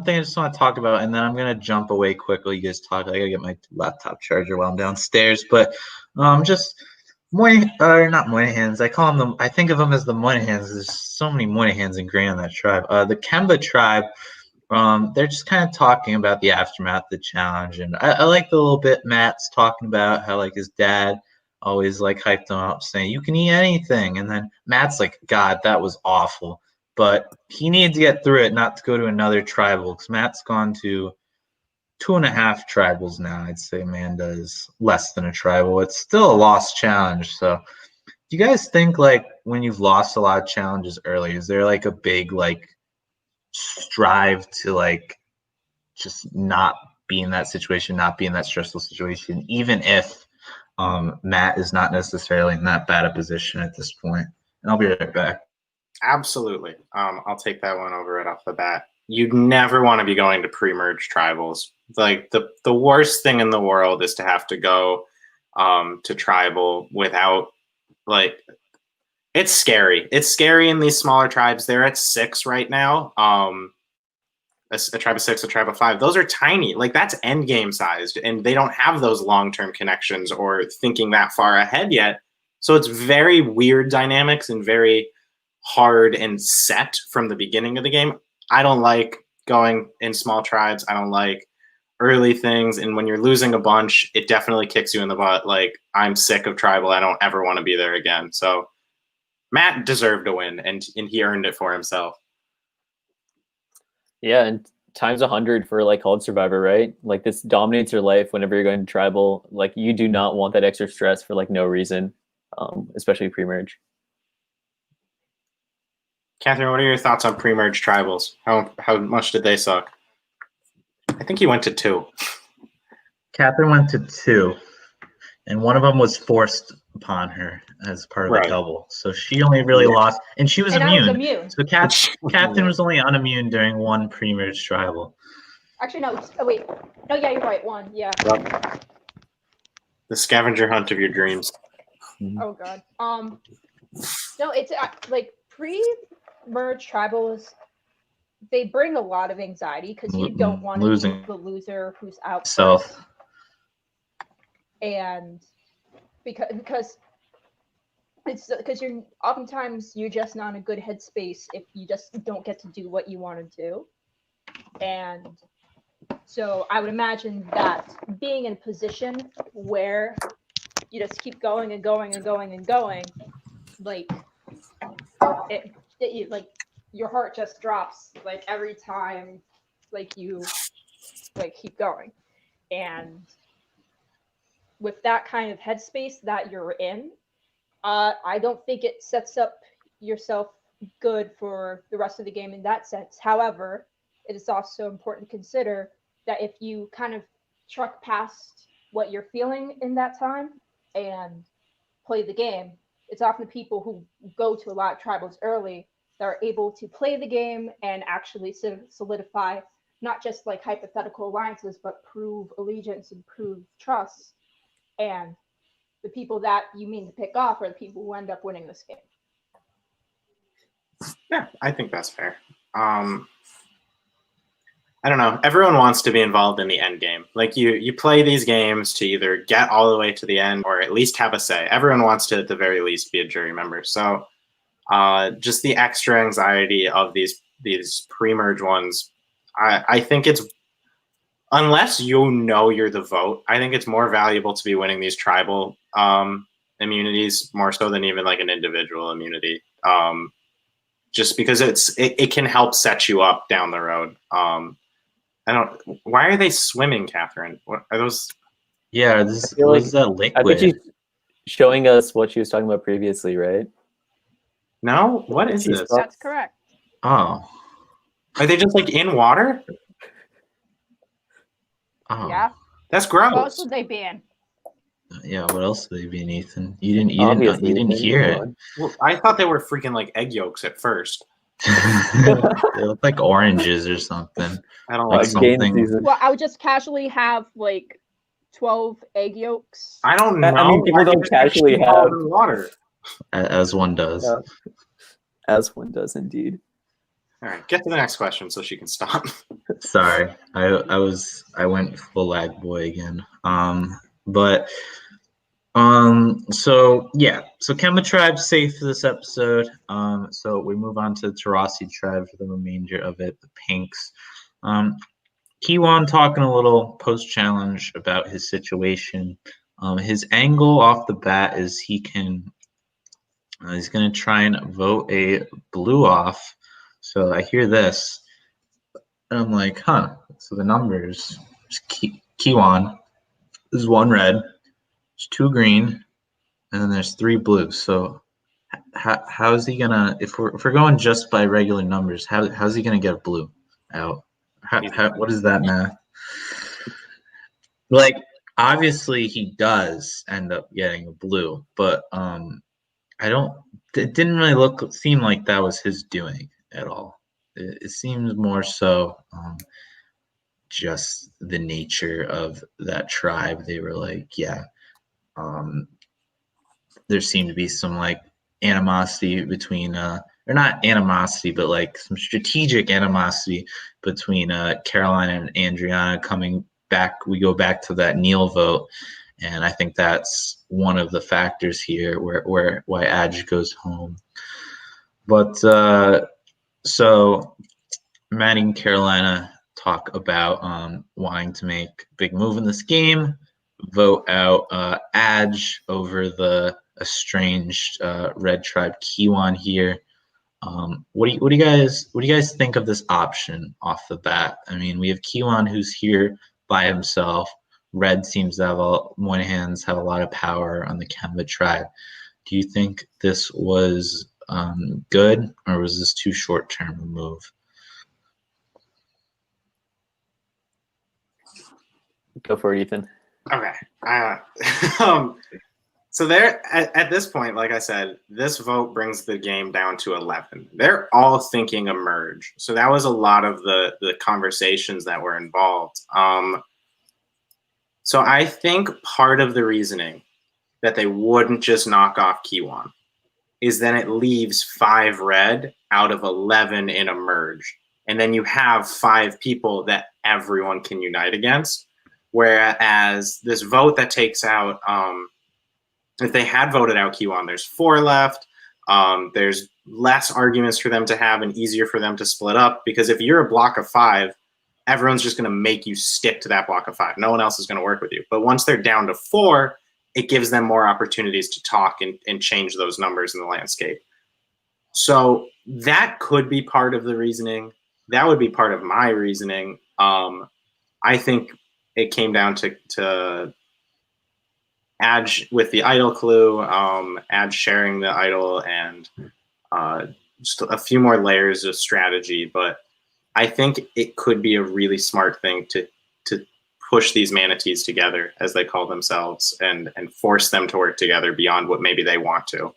thing I just want to talk about, and then I'm gonna jump away quickly. You guys talk. I gotta get my laptop charger while I'm downstairs. But just not Moynihan's. I call them. I think of them as the Moynihan's. There's so many Moynihan's ingrained in that tribe. The Kemba tribe. They're just kind of talking about the aftermath of the challenge, and I like the little bit Matt's talking about how like his dad always like hyped him up, saying you can eat anything, and then Matt's like, God, that was awful, but he needed to get through it, not to go to another tribal, because Matt's gone to 2.5 tribals now. I'd say Amanda is less than a tribal. It's still a lost challenge. So, do you guys think like when you've lost a lot of challenges early, is there like a big like strive to like just not be in that situation, not be in that stressful situation, even if Matt is not necessarily in that bad a position at this point? And I'll be right back. Absolutely. I'll take that one over right off the bat. You'd never want to be going to pre-merge tribals. Like the worst thing in the world is to have to go to tribal without like. It's scary. It's scary in these smaller tribes. They're at 6 right now. A tribe of 6, a tribe of 5. Those are tiny. Like that's end game sized, and they don't have those long-term connections or thinking that far ahead yet. So it's very weird dynamics and very hard and set from the beginning of the game. I don't like going in small tribes. I don't like early things. And when you're losing a bunch, it definitely kicks you in the butt. Like I'm sick of tribal. I don't ever want to be there again. So Matt deserved a win, and he earned it for himself. Yeah, and times 100 for like Called Survivor, right? Like this dominates your life whenever you're going to tribal. Like you do not want that extra stress for like no reason, especially pre-merge. Catherine, what are your thoughts on pre-merge tribals? How much did they suck? I think you went to 2. Catherine went to 2, and one of them was forced upon her as part of a double. So she only really lost, and she was immune. I was immune. So Catherine was only unimmune during one pre-merge tribal. Actually, no. Oh, wait. No, yeah, you're right. 1, yeah. The scavenger hunt of your dreams. Oh God. No, it's like pre-merge tribals. They bring a lot of anxiety because you don't want to be the loser who's out first. And because you're oftentimes you're just not in a good headspace if you just don't get to do what you want to do. And so I would imagine that being in a position where you just keep going and going and going and going, like it like your heart just drops like every time like you like keep going. And with that kind of headspace that you're in, I don't think it sets up yourself good for the rest of the game in that sense. However, it is also important to consider that if you kind of truck past what you're feeling in that time and play the game, it's often the people who go to a lot of tribals early that are able to play the game and actually solidify not just like hypothetical alliances, but prove allegiance and prove trust. And the people that you mean to pick off are the people who end up winning this game. Yeah, I think that's fair. I don't know. Everyone wants to be involved in the end game. Like you play these games to either get all the way to the end or at least have a say. Everyone wants to, at the very least, be a jury member. So just the extra anxiety of these pre-merge ones, I think it's, unless you know you're the vote, I think it's more valuable to be winning these tribal immunities more so than even like an individual immunity. Just because it can help set you up down the road. Why are they swimming, Catherine? What are those? Yeah, what is that liquid? I think she's showing us what she was talking about previously, right? No? What is this? That's correct. Oh. Are they just like in water? Oh. Yeah. That's gross. What else would they be in? Yeah, what else would they be in, Ethan? You didn't hear it. Well, I thought they were freaking like egg yolks at first. They look like oranges or something. I don't Like like something. Well, I would just casually have like 12 egg yolks. I don't know. I mean, people don't casually have water As one does. Yeah. As one does indeed. All right, get to the next question so she can stop. Sorry, I went full lag boy again. But so yeah, so Kemba tribe's safe for this episode. So we move on to Tarasi tribe for the remainder of it. The Pinks. Kiwan talking a little post challenge about his situation. His angle off the bat is he's gonna try and vote a blue off. So I hear this, and I'm like, huh. So the numbers, Kiwan, there's 1 red, there's 2 green, and then there's 3 blue. So how is he gonna? If we're going just by regular numbers, how's he gonna get a blue out? What is that math? Like, obviously he does end up getting a blue, but I don't. It didn't really seem like that was his doing at all. It seems more so just the nature of that tribe. They were like, yeah, there seemed to be some like animosity between, or not animosity, but like some strategic animosity between Carolina and Andrianna coming back. We go back to that Neil vote. And I think that's one of the factors here where why Adge goes home. But so Maddie and Carolina talk about wanting to make a big move in this game, vote out Adge over the estranged Red Tribe Kiwan here. What do you guys think of this option off the bat? I mean, we have Kiwan who's here by himself. Red seems to have one hands have a lot of power on the Kemba tribe. Do you think this was good, or was this too short term a move? Go for it, Ethan. Okay. So there, at this point, like I said, this vote brings the game down to 11. They're all thinking a merge. So that was a lot of the conversations that were involved. So I think part of the reasoning that they wouldn't just knock off Kiwan is then it leaves 5 red out of 11 in a merge. And then you have 5 people that everyone can unite against. Whereas this vote that takes out, if they had voted out Kiwan, there's 4 left. There's less arguments for them to have and easier for them to split up. Because if you're a block of 5, everyone's just going to make you stick to that block of 5. No one else is going to work with you. But once they're down to 4, it gives them more opportunities to talk and change those numbers in the landscape. So that could be part of the reasoning. That would be part of my reasoning. I think it came down to Adge with the idol clue, Adge sharing the idol, and just a few more layers of strategy. But I think it could be a really smart thing to push these manatees together, as they call themselves, and force them to work together beyond what maybe they want to,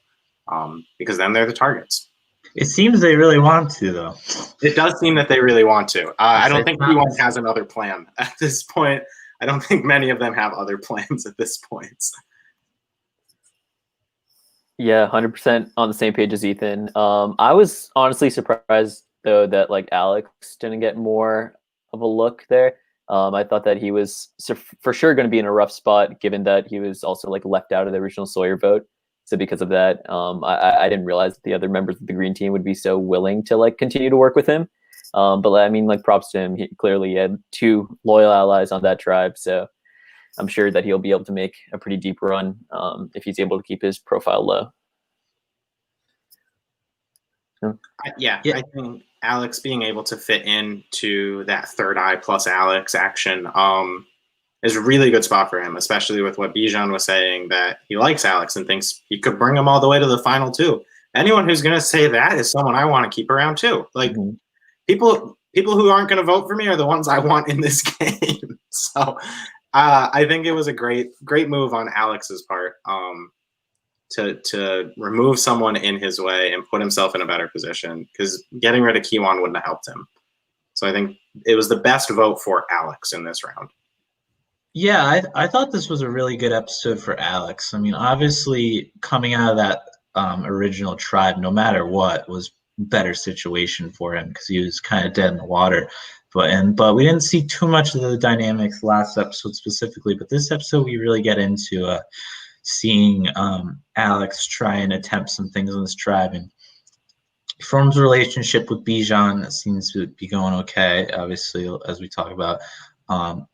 because then they're the targets. It seems they really want to, though. It does seem that they really want to. I don't think anyone has another plan at this point. I don't think many of them have other plans at this point. Yeah, 100% on the same page as Ethan. I was honestly surprised, though, that like Alex didn't get more of a look there. I thought that he was for sure going to be in a rough spot, given that he was also like left out of the original Sawyer vote. So because of that, I didn't realize that the other members of the green team would be so willing to like continue to work with him. But I mean, like, props to him. He clearly had 2 loyal allies on that tribe, so I'm sure that he'll be able to make a pretty deep run if he's able to keep his profile low. Yeah, I think Alex being able to fit into that third eye plus Alex action is a really good spot for him, especially with what Bijan was saying, that he likes Alex and thinks he could bring him all the way to the final 2. Anyone who's going to say that is someone I want to keep around too. Like, people who aren't going to vote for me are the ones I want in this game. So I think it was a great move on Alex's part to remove someone in his way and put himself in a better position, because getting rid of Kiwan wouldn't have helped him. So I think it was the best vote for Alex in this round. Yeah, I thought this was a really good episode for Alex. I mean, obviously coming out of that original tribe, no matter what, was better situation for him because he was kind of dead in the water. But we didn't see too much of the dynamics last episode specifically. But this episode, we really get into seeing Alex try and attempt some things in this tribe, and he forms a relationship with Bijan that seems to be going okay. Obviously, as we talk about,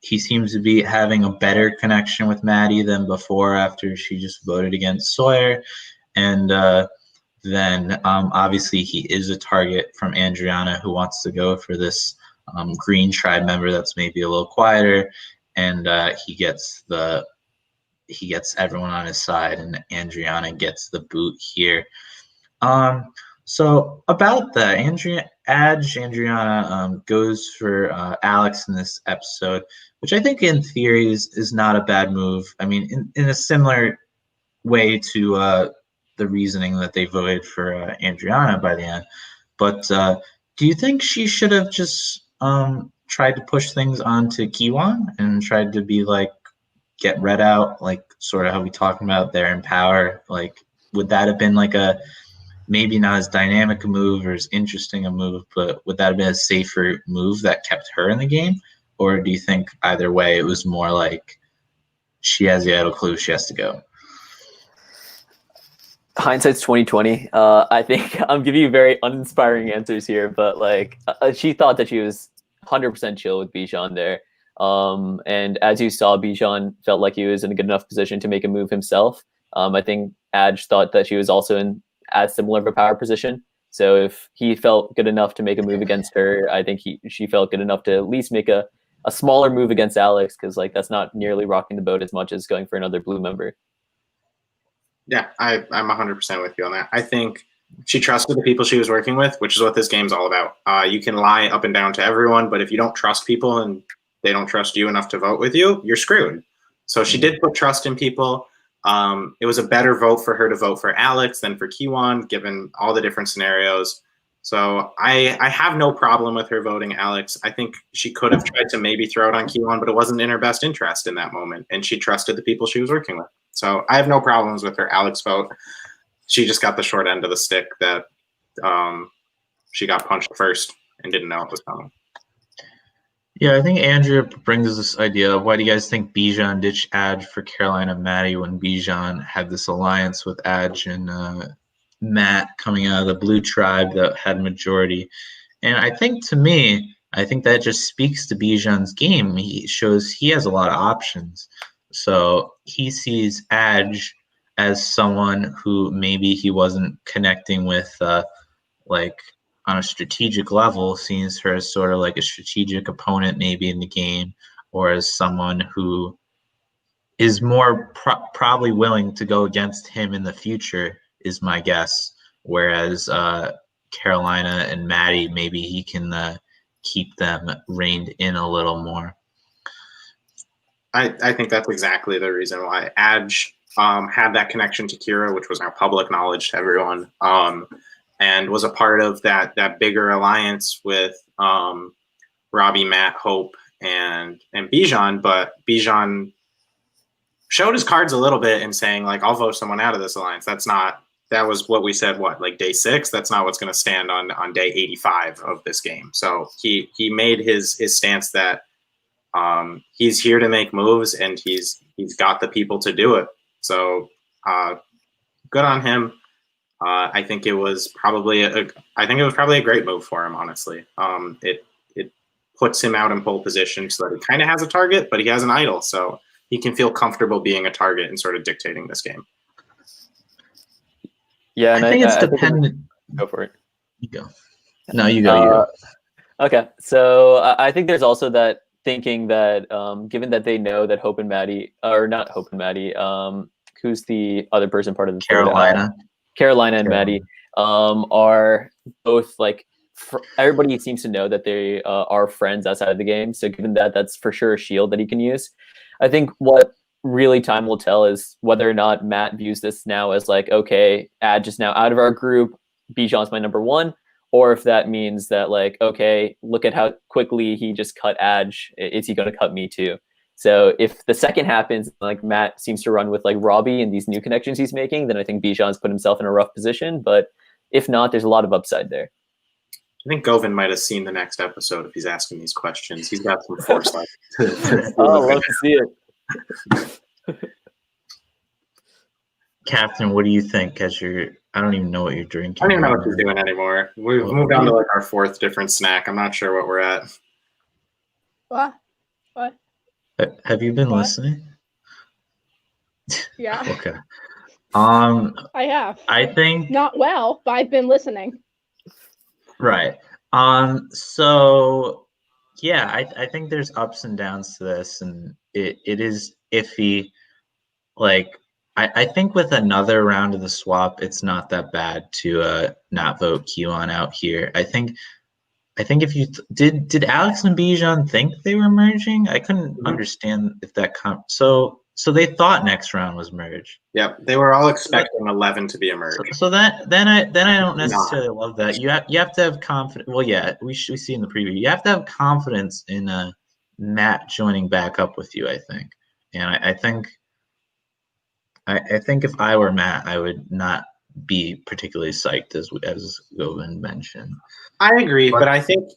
he seems to be having a better connection with Maddie than before after she just voted against Sawyer, and then obviously he is a target from Andrianna, who wants to go for this green tribe member that's maybe a little quieter, and he gets everyone on his side, and Andrianna gets the boot here. So about that, Andrianna goes for Alex in this episode, which I think in theory is not a bad move. I mean, in a similar way to the reasoning that they voted for Andrianna by the end. But do you think she should have just tried to push things onto Kiwan and tried to be like, get Red out, like sort of how we talking about there in power? Like, would that have been like a maybe not as dynamic a move or as interesting a move, but would that have been a safer move that kept her in the game? Or do you think either way it was more like she has the idle clue, she has to go? Hindsight's 2020. I think I'm giving you very uninspiring answers here, but like she thought that she was 100% chill with Bijan there. And as you saw, Bijan felt like he was in a good enough position to make a move himself. I think Adj thought that she was also in as similar of a power position. So if he felt good enough to make a move against her, I think she felt good enough to at least make a smaller move against Alex, because like that's not nearly rocking the boat as much as going for another blue member. Yeah, I'm 100% with you on that. I think she trusted the people she was working with, which is what this game's all about. You can lie up and down to everyone, but if you don't trust people and they don't trust you enough to vote with you, you're screwed. So she did put trust in people. It was a better vote for her to vote for Alex than for Kiwan, given all the different scenarios. So I have no problem with her voting Alex. I think she could have tried to maybe throw it on Kiwan, but it wasn't in her best interest in that moment. And she trusted the people she was working with. So I have no problems with her Alex vote. She just got the short end of the stick that she got punched first and didn't know it was coming. Yeah, I think Andrea brings us this idea of why do you guys think Bijan ditched Adj for Caroline and Maddie when Bijan had this alliance with Adj and Matt coming out of the blue tribe that had majority? And I think that just speaks to Bijan's game. He shows he has a lot of options. So he sees Adj as someone who maybe he wasn't connecting with like on a strategic level, sees her as sort of like a strategic opponent maybe in the game, or as someone who is more probably willing to go against him in the future, is my guess. Whereas Carolina and Maddie, maybe he can keep them reined in a little more. I think that's exactly the reason why Adj had that connection to Kira, which was now public knowledge to everyone. And was a part of that bigger alliance with Robbie, Matt, Hope, and Bijan. But Bijan showed his cards a little bit in saying, like, I'll vote someone out of this alliance. That was what we said, like day 6? That's not what's going to stand on day 85 of this game. So he made his stance that he's here to make moves, and he's got the people to do it. So good on him. I think it was probably a great move for him, honestly. It puts him out in pole position so that he kind of has a target, but he has an idol, so he can feel comfortable being a target and sort of dictating this game. Yeah, and I think it's dependent. Go for it. You go. No, you go. You go. Okay, so I think there's also that thinking that given that they know that Hope and Maddie, or not Hope and Maddie, who's the other person part of the Carolina and Maddie are both like everybody seems to know that they are friends outside of the game. So given that, that's for sure a shield that he can use. I think what really time will tell is whether or not Matt views this now as like, okay, Adj is now out of our group, Bijan's my number 1, or if that means that like, okay, look at how quickly he just cut Adj. Is he going to cut me too? So if the second happens, like Matt seems to run with like Robbie and these new connections he's making, then I think Bijan's put himself in a rough position. But If not, there's a lot of upside there. I think Govind might have seen the next episode if he's asking these questions. He's got some foresight. Oh, love to see it. Captain, what do you think? I don't even know what you're drinking. I don't even know what he's doing anymore. We've moved on to like our fourth different snack. I'm not sure what we're at. What? Have you been What? listening? Yeah. Okay. I have. I think Not well, but I've been listening. right. So yeah, I think there's ups and downs to this, and it is iffy. Like I think with another round of the swap, it's not that bad to not vote Kiwan out here. I think if you did Alex and Bijan think they were merging? I couldn't understand if that so they thought next round was merge. Yep, they were all expecting 11 to be a merge. So then I don't necessarily love that. You have to have confidence. Well, yeah, we see in the preview. You have to have confidence in Matt joining back up with you. I think, and I think if I were Matt, I would not be particularly psyched as Govind mentioned. I agree, but I think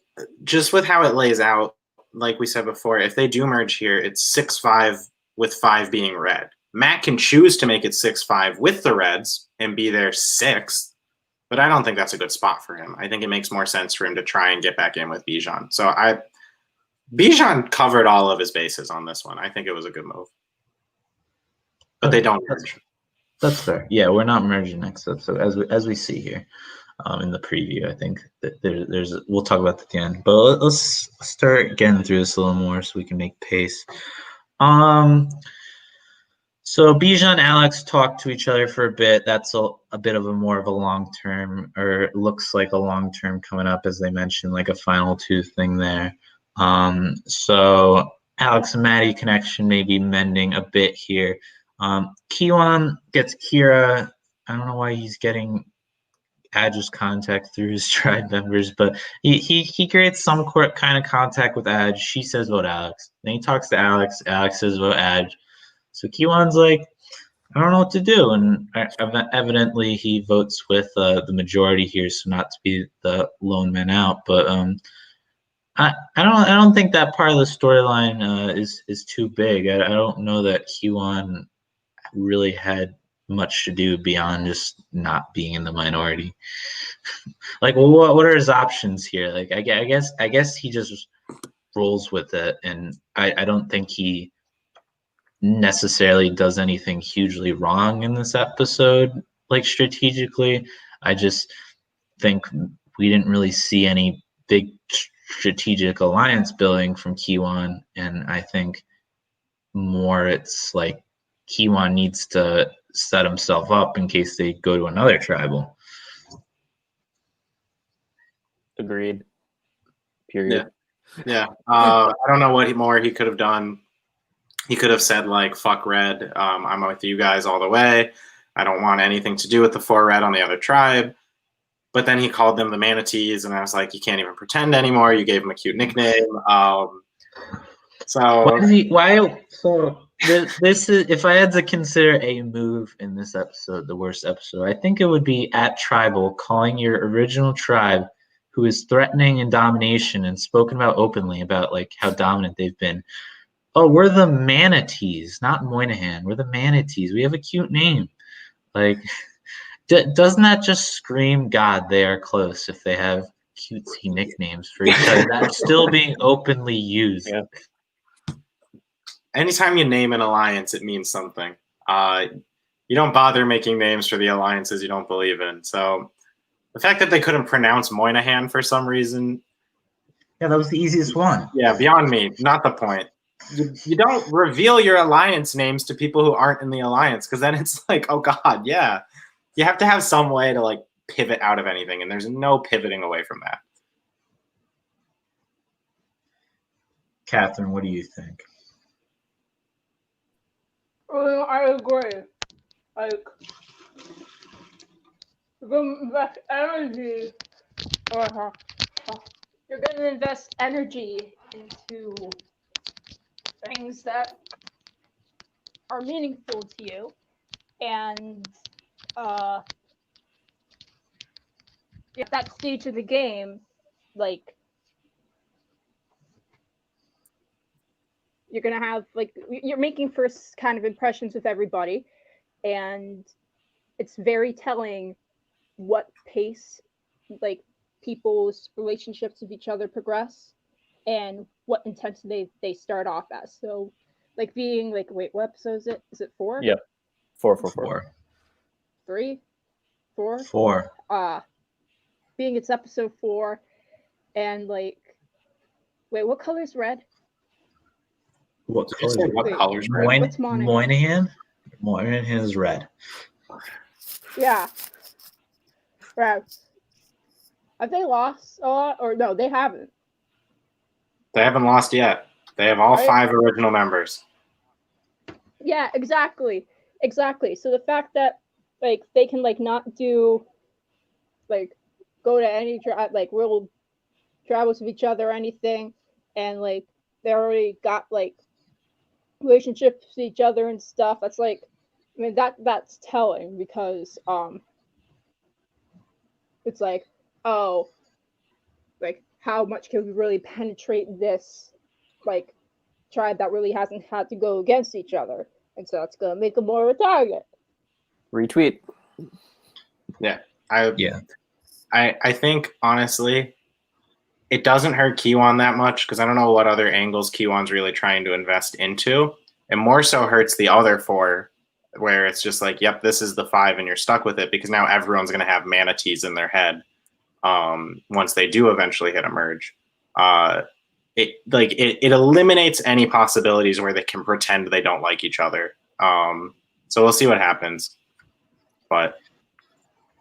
just with how it lays out, like we said before, if they do merge here, it's 6-5 with 5 being red. Matt can choose to make it 6-5 with the reds and be their 6th, but I don't think that's a good spot for him. I think it makes more sense for him to try and get back in with Bijan. So Bijan covered all of his bases on this one. I think it was a good move. But they don't merge. That's fair. Yeah, we're not merging next episode as we see here in the preview. I think that there's we'll talk about that at the end. But let's start getting through this a little more so we can make pace. So Bijan and Alex talked to each other for a bit. That's a bit of a more of a long term, or it looks like a long term coming up, as they mentioned, like a final 2 thing there. So Alex and Maddie connection may be mending a bit here. Kiwan gets Kira. I don't know why he's getting Adge's contact through his tribe members, but he creates some kind of contact with Adge. She says vote Alex. Then he talks to Alex. Alex says vote Adge. So Kiwan's like, I don't know what to do, and evidently he votes with the majority here, so not to be the lone man out. But I don't think that part of the storyline is too big. I don't know that Kiwan really had much to do beyond just not being in the minority. Like, well, what are his options here? Like, I guess he just rolls with it, and I don't think he necessarily does anything hugely wrong in this episode, like strategically. I just think we didn't really see any big strategic alliance building from Kiwan, and I think more it's like Kiwan needs to set himself up in case they go to another tribal. Agreed. Period. Yeah. I don't know what more he could have done. He could have said, like, fuck red. I'm with you guys all the way. I don't want anything to do with the 4 red on the other tribe. But then he called them the manatees, and I was like, you can't even pretend anymore. You gave him a cute nickname. So this is, if I had to consider a move in this episode, the worst episode, I think it would be at tribal calling your original tribe, who is threatening and domination and spoken about openly about like how dominant they've been. Oh, we're the manatees, not Moynihan. We're the manatees. We have a cute name. Like, doesn't that just scream, God, they are close if they have cutesy nicknames for each other that are still being openly used? Yeah. Anytime you name an alliance, it means something. You don't bother making names for the alliances you don't believe in. So the fact that they couldn't pronounce Moynihan for some reason. Yeah, that was the easiest one. Yeah, beyond me. Not the point. You don't reveal your alliance names to people who aren't in the alliance, because then it's like, oh God, yeah. You have to have some way to like pivot out of anything, and there's no pivoting away from that. Catherine, what do you think? I agree. Like, you're gonna invest energy. You're gonna invest energy into things that are meaningful to you, and at that stage of the game, like you're gonna have like you're making first kind of impressions with everybody, and it's very telling what pace like people's relationships with each other progress and what intensity they start off as. So like being like, wait, what episode is it? Is it 4? Yep. 4. 3? 4? 4. Being it's episode 4 and like, wait, what color's red? What Did you say what color's red? What's Moynihan? Moynihan is red. Yeah. Right. Have they lost a lot? Or no, they haven't. They haven't lost yet. They have all 5 original members. Yeah, exactly. So the fact that like they can like not do like go to any like real travels with each other or anything, and like they already got like relationships with each other and stuff. That's like, I mean that's telling because it's like, oh, like how much can we really penetrate this like tribe that really hasn't had to go against each other, and so it's gonna make them more of a target. Retweet. Yeah. I think honestly, it doesn't hurt Kiwon that much because I don't know what other angles Kiwon's really trying to invest into. It more so hurts the other 4, where it's just like, yep, this is the 5 and you're stuck with it because now everyone's going to have manatees in their head once they do eventually hit a merge. It eliminates any possibilities where they can pretend they don't like each other. So we'll see what happens. But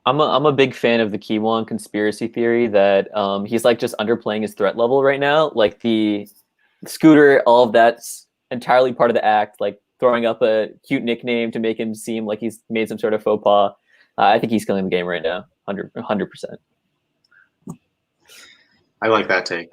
I'm a big fan of the Kiwon conspiracy theory that he's like just underplaying his threat level right now. Like the scooter, all of that's entirely part of the act. Like throwing up a cute nickname to make him seem like he's made some sort of faux pas. I think he's killing the game right now, 100%. I like that take.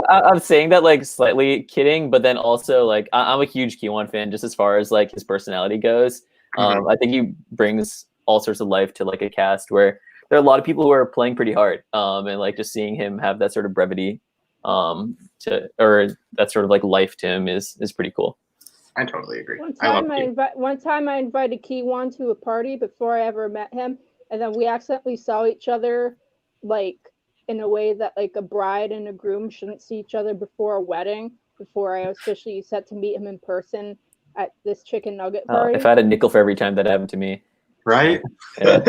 I'm saying that like slightly kidding, but then also like I'm a huge Kiwon fan just as far as like his personality goes. I think he brings all sorts of life to like a cast where there are a lot of people who are playing pretty hard, and like just seeing him have that sort of brevity or that sort of like life to him is pretty cool. I totally agree. One time I invited Kiwon to a party before I ever met him, and then we accidentally saw each other like in a way that like a bride and a groom shouldn't see each other before a wedding, before I was officially set to meet him in person at this chicken nugget party. If I had a nickel for every time that happened to me. Right? Yeah.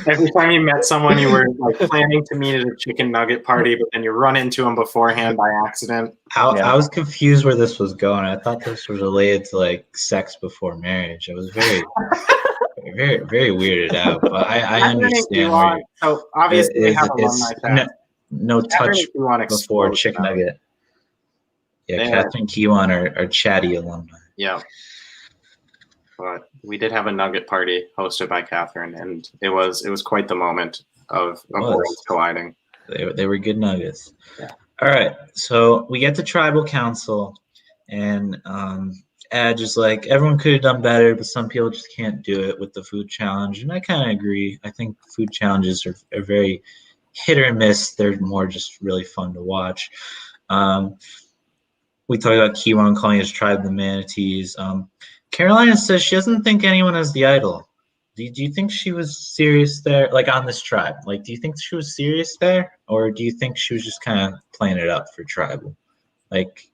Every time you met someone you were like planning to meet at a chicken nugget party, but then you run into them beforehand by accident. I was confused where this was going. I thought this was related to like sex before marriage. I was very, very weirded out. But I understand. So obviously they have alumni tabs. No touch before chicken nugget. Yeah, Catherine Kiwon are chatty alumni. Yeah. But we did have a nugget party hosted by Catherine, and it was quite the moment of worlds colliding. They were good nuggets. Yeah. All right, so we get to tribal council, and Edge is like, everyone could have done better, but some people just can't do it with the food challenge, and I kind of agree. I think food challenges are very hit or miss. They're more just really fun to watch. We talked about Kiwon calling his tribe the manatees. Carolina says she doesn't think anyone has the idol. Do you think she was serious there, like on this tribe? Like, do you think she was serious there, or do you think she was just kind of playing it up for tribal? Like,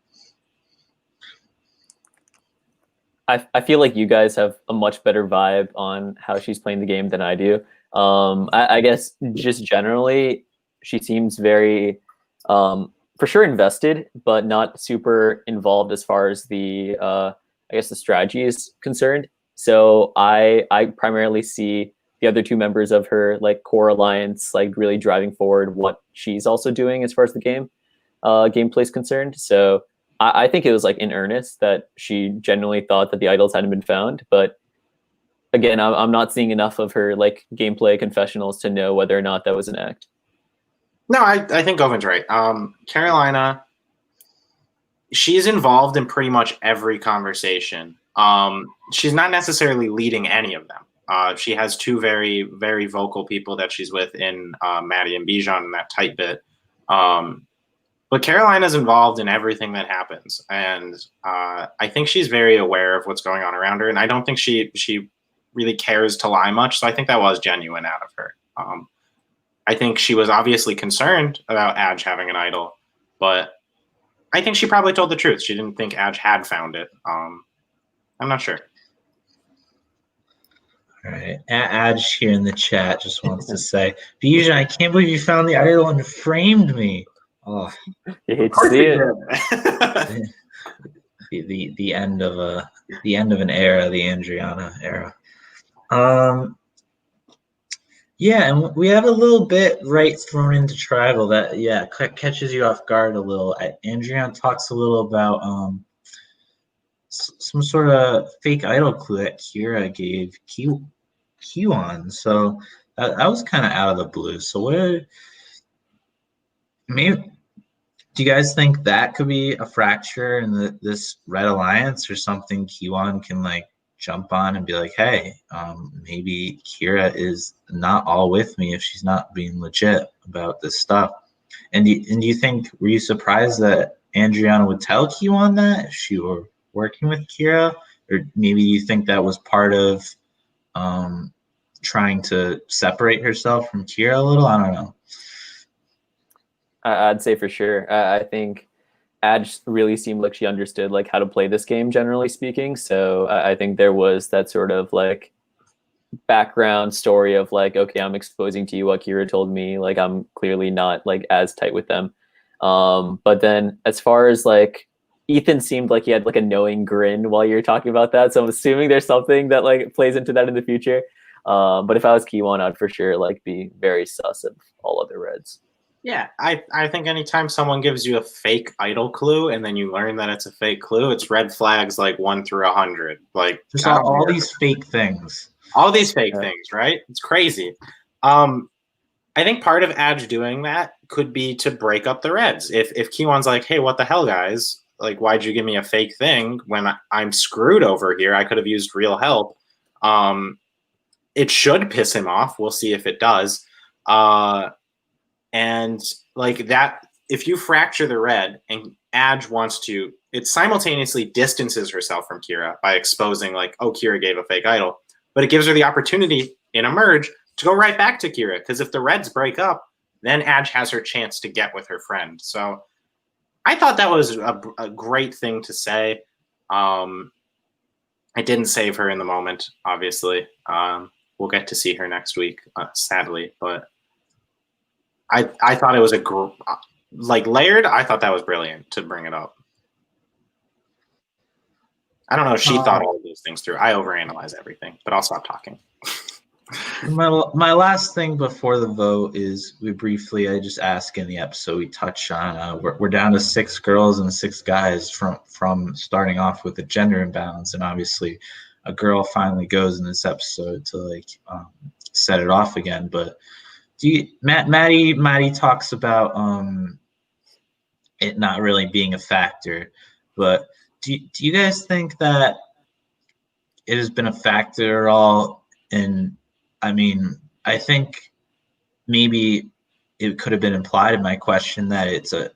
I feel like you guys have a much better vibe on how she's playing the game than I do. I guess just generally, she seems very, for sure invested, but not super involved as far as the strategy is concerned. So I primarily see the other 2 members of her like core alliance like really driving forward what she's also doing as far as the gameplay is concerned. So I think it was like in earnest that she genuinely thought that the idols hadn't been found. But again, I'm not seeing enough of her like gameplay confessionals to know whether or not that was an act. No, I think Govind's right. Carolina, she's involved in pretty much every conversation. She's not necessarily leading any of them. She has two very, very vocal people that she's with in Maddie and Bijan in that tight bit. But Carolina's involved in everything that happens, and I think she's very aware of what's going on around her, and I don't think she really cares to lie much, so I think that was genuine out of her. I think she was obviously concerned about Adge having an idol, but I think she probably told the truth. She didn't think Adge had found it. I'm not sure. All right. Adge here in the chat just wants to say, Bijan, I can't believe you found the idol and framed me. Oh, You hate to see it. the end of an era, the Andrianna era. Yeah, and we have a little bit right thrown into tribal that catches you off guard a little. Andrianna talks a little about some sort of fake idol clue that Kira gave Q on. So that was kind of out of the blue. So maybe do you guys think that could be a fracture in this Red Alliance or something Kiwan can like jump on and be like, hey, maybe Kira is not all with me if she's not being legit about this stuff. And do you think, were you surprised that Andrianna would tell Kiwan that if she were working with Kira? Or maybe you think that was part of trying to separate herself from Kira a little? I don't know. I'd say for sure. I think Adge really seemed like she understood like how to play this game, generally speaking. So I think there was that sort of like background story of like, okay, I'm exposing to you what Kira told me. Like I'm clearly not like as tight with them. But then as far as like Ethan seemed like he had like a knowing grin while you're talking about that. So I'm assuming there's something that like plays into that in the future. But if I was Kiwan, I'd for sure like be very sus of all other Reds. Yeah, I think anytime someone gives you a fake idol clue and then you learn that it's a fake clue, it's red flags like 1 through 100. Like just all these fake things. All these fake things, right? It's crazy. I think part of Adge doing that could be to break up the Reds. If Kiwan's like, hey, what the hell, guys? Like, why'd you give me a fake thing when I'm screwed over here? I could have used real help. It should piss him off. We'll see if it does. And like that, if you fracture the Red and Adge wants to, it simultaneously distances herself from Kira by exposing like, oh, Kira gave a fake idol, but it gives her the opportunity in a merge to go right back to Kira. Because if the Reds break up, then Adge has her chance to get with her friend. So I thought that was a great thing to say. It didn't save her in the moment, obviously. We'll get to see her next week, sadly, but I thought it was like layered. I thought that was brilliant to bring it up. I don't know if she thought all of those things through. I overanalyze everything, but I'll stop talking. My last thing before the vote is I just ask in the episode we touch on we're down to 6 girls and 6 guys from starting off with a gender imbalance, and obviously a girl finally goes in this episode to like set it off again, but. Maddie talks about it not really being a factor, but do you guys think that it has been a factor at all? And I mean, I think maybe it could have been implied in my question that it's a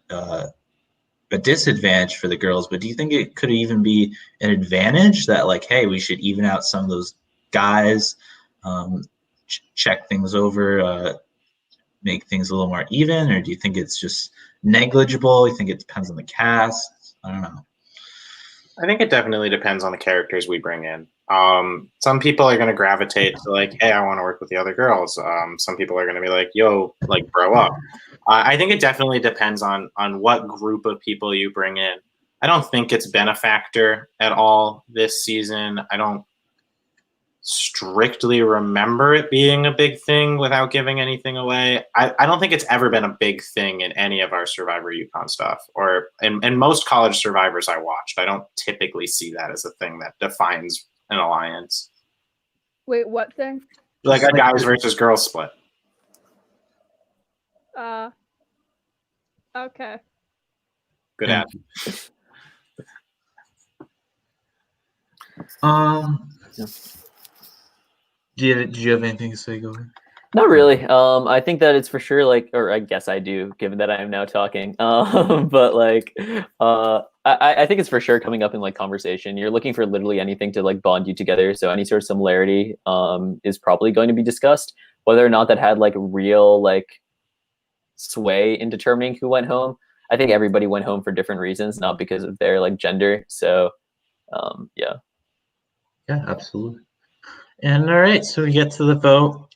disadvantage for the girls, but do you think it could even be an advantage that like, hey, we should even out some of those guys, check things over, make things a little more even, or do you think it's just negligible? You think it depends on the cast? I don't know. I think it definitely depends on the characters we bring in. Some people are going to gravitate to like, hey, I want to work with the other girls. Some people are going to be like, yo, like grow up. I think it definitely depends on what group of people you bring in. I don't think it's been a factor at all this season. I don't strictly remember it being a big thing without giving anything away. I don't think it's ever been a big thing in any of our Survivor UConn stuff, or in most college Survivors I watched. I don't typically see that as a thing that defines an alliance. Wait, what thing? Like a guys versus girls split. Okay. Good ad. Did you have anything to say, Govind? Not really. I think that it's for sure like, or I guess I do, given that I am now talking. But like, I think it's for sure coming up in like conversation. You're looking for literally anything to like bond you together. So any sort of similarity, is probably going to be discussed. Whether or not that had like real like sway in determining who went home. I think everybody went home for different reasons, not because of their like gender. So, yeah. Yeah, absolutely. And all right, so we get to the vote.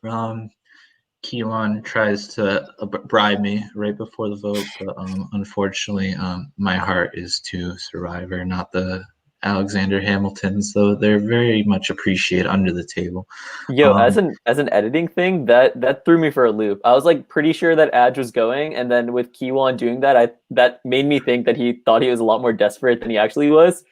Keelan tries to bribe me right before the vote, but unfortunately, my heart is to Survivor, not the Alexander Hamiltons, though they're very much appreciated under the table. Yo, as an editing thing, that threw me for a loop. I was like pretty sure that Adge was going, and then with Kiwan doing that, that made me think that he thought he was a lot more desperate than he actually was.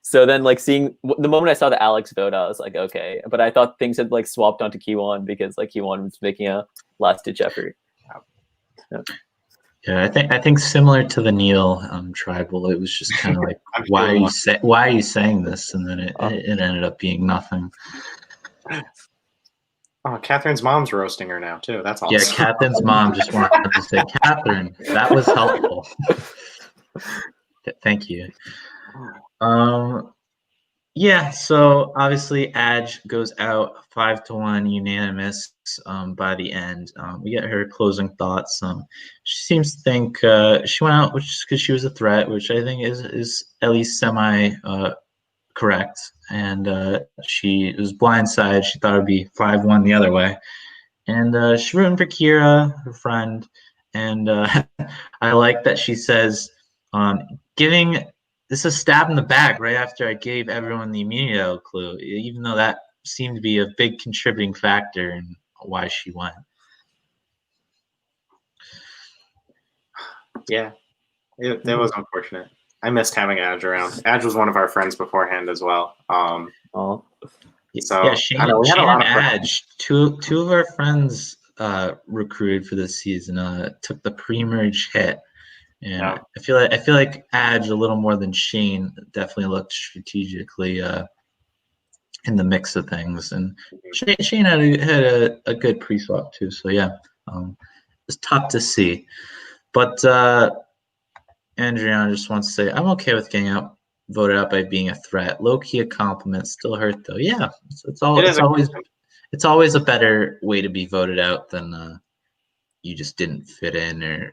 So then, like seeing the moment I saw the Alex vote, I was like, okay. But I thought things had like swapped onto Kiwan because like Kiwan was making a last ditch effort. Yeah, I think similar to the Neil tribal, it was just kind of like, why are you saying this? And then it ended up being nothing. Oh, Catherine's mom's roasting her now too. That's awesome. Yeah, Catherine's mom just wanted to say, Catherine, that was helpful. Thank you. Yeah, so obviously Adge goes out 5-1 unanimous by the end. We get her closing thoughts. She seems to think she went out because she was a threat, which I think is at least semi correct. And she was blindsided. She thought it would be 5-1 the other way. And she's rooting for Kira, her friend. And I like that she says, giving this is a stab in the back right after I gave everyone the immunity clue, even though that seemed to be a big contributing factor in why she went. Yeah, that was unfortunate. I missed having Adge around. Adge was one of our friends beforehand as well. So yeah, Shane and Adge, two of our friends recruited for this season, took the pre-merge hit. And yeah. I feel like Adge a little more than Shane definitely looked strategically in the mix of things, and Shane had a good pre-swap too. So yeah, it's tough to see. But Andrianna just wants to say, I'm okay with getting voted out by being a threat. Low key a compliment, still hurt though. Yeah, it's always a better way to be voted out than you just didn't fit in or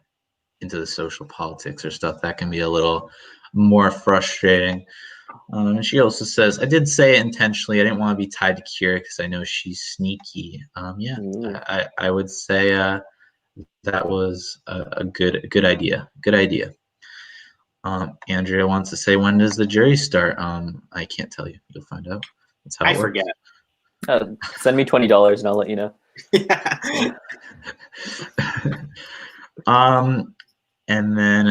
into the social politics or stuff. That can be a little more frustrating. And she also says, I did say it intentionally. I didn't want to be tied to Kira because I know she's sneaky. Yeah, I would say that was a good idea. Good idea. Andrea wants to say, when does the jury start? I can't tell you. You'll find out. That's how it works. Forget. Send me $20 and I'll let you know. And then,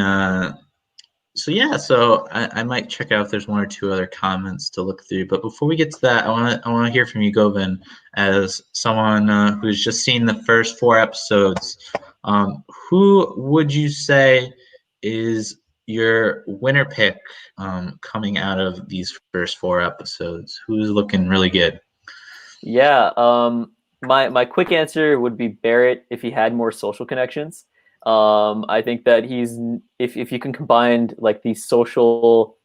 so I might check out if there's one or two other comments to look through. But before we get to that, I want to hear from you, Govind, as someone who's just seen the first 4 episodes. Who would you say is your winner pick coming out of these first 4 episodes? Who's looking really good? Yeah, my quick answer would be Barrett if he had more social connections. I think that he's if you can combine like the social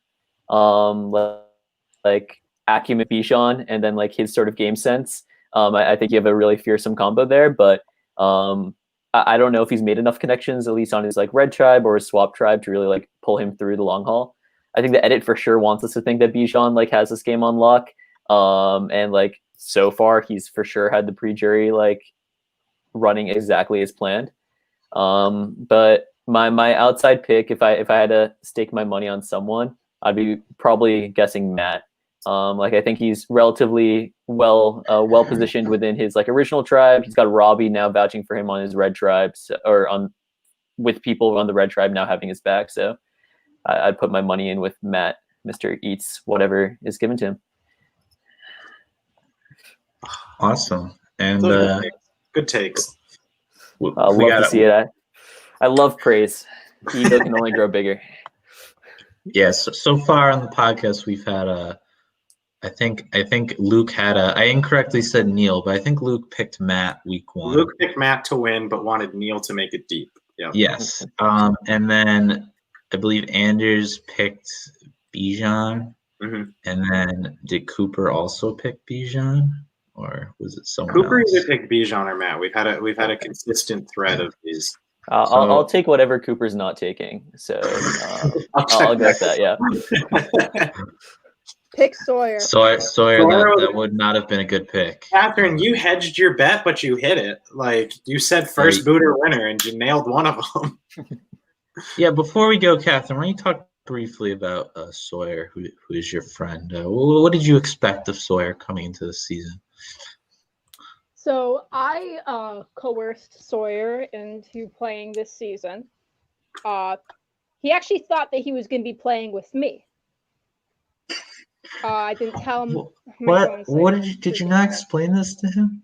like acumen Bichon and then like his sort of game sense, I think you have a really fearsome combo there. But I don't know if he's made enough connections, at least on his like red tribe or his swap tribe, to really like pull him through the long haul. I think the edit for sure wants us to think that Bichon like has this game on lock. And like so far he's for sure had the pre-jury like running exactly as planned. But my outside pick, if I had to stake my money on someone, I'd be probably guessing Matt. Like I think he's relatively well positioned within his like original tribe. He's got Robbie now vouching for him on his red tribes, or with people on the red tribe now having his back. So I'd put my money in with Matt. Mr. Eats whatever is given to him. Awesome. And good takes. I love to see it. I love praise. Ego can only grow bigger. Yes. So far on the podcast, we've had I think Luke had I incorrectly said Neil, but I think Luke picked Matt week 1. Luke picked Matt to win, but wanted Neil to make it deep. Yeah. Yes. And then I believe Anders picked Bijan. Mhm. And then did Cooper also pick Bijan, or was it someone Cooper else? either picked Bijan or Matt. We've had a consistent thread of these. I'll take whatever Cooper's not taking. So I'll go with that. Yeah. Pick Sawyer. Sawyer, that would not have been a good pick. Catherine, you hedged your bet, but you hit it. Like you said, first booter winner, and you nailed one of them. Yeah. Before we go, Catherine, why don't you talk briefly about Sawyer, who is your friend? What did you expect of Sawyer coming into the season? So I coerced Sawyer into playing this season. He actually thought that he was going to be playing with me. I didn't tell him. What did you not explain this to him?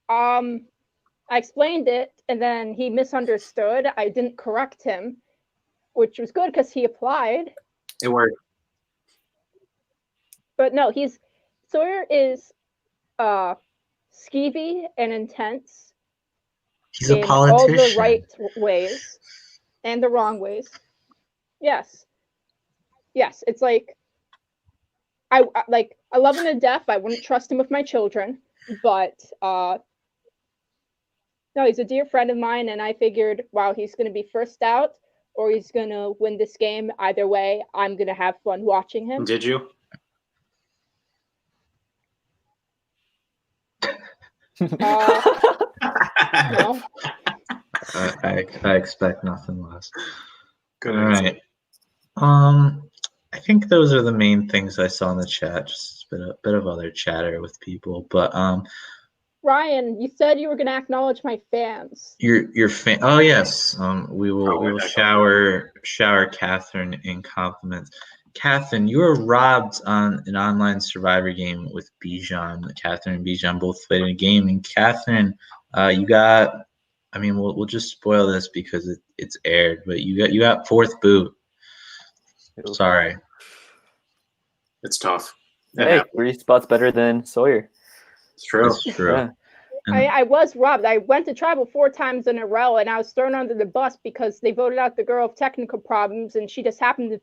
I explained it, and then he misunderstood. I didn't correct him, which was good because he applied. It worked. But no, Sawyer is skeevy and intense. He's a in politician. all the right ways and the wrong ways. Yes, it's like I love him to death. I wouldn't trust him with my children, but no, he's a dear friend of mine, and I figured, wow, he's going to be first out or he's going to win this game. Either way, I'm going to have fun watching him. Did you? No. I expect nothing less. Good. All right. I think those are the main things I saw in the chat. Just a bit of other chatter with people, but Ryan, you said you were going to acknowledge my fans. Your fan. Oh yes. We will shower Catherine in compliments. Catherine, you were robbed on an online Survivor game with Bijan. Catherine and Bijan both played in a game, and Catherine, you got. I mean, we'll just spoil this because it's aired, but you got 4th boot. Sorry. It's tough. Hey, 3 spots better than Sawyer. It's true. It's true. Yeah. I was robbed. I went to tribal 4 times in a row, and I was thrown under the bus because they voted out the girl of technical problems, and she just happened to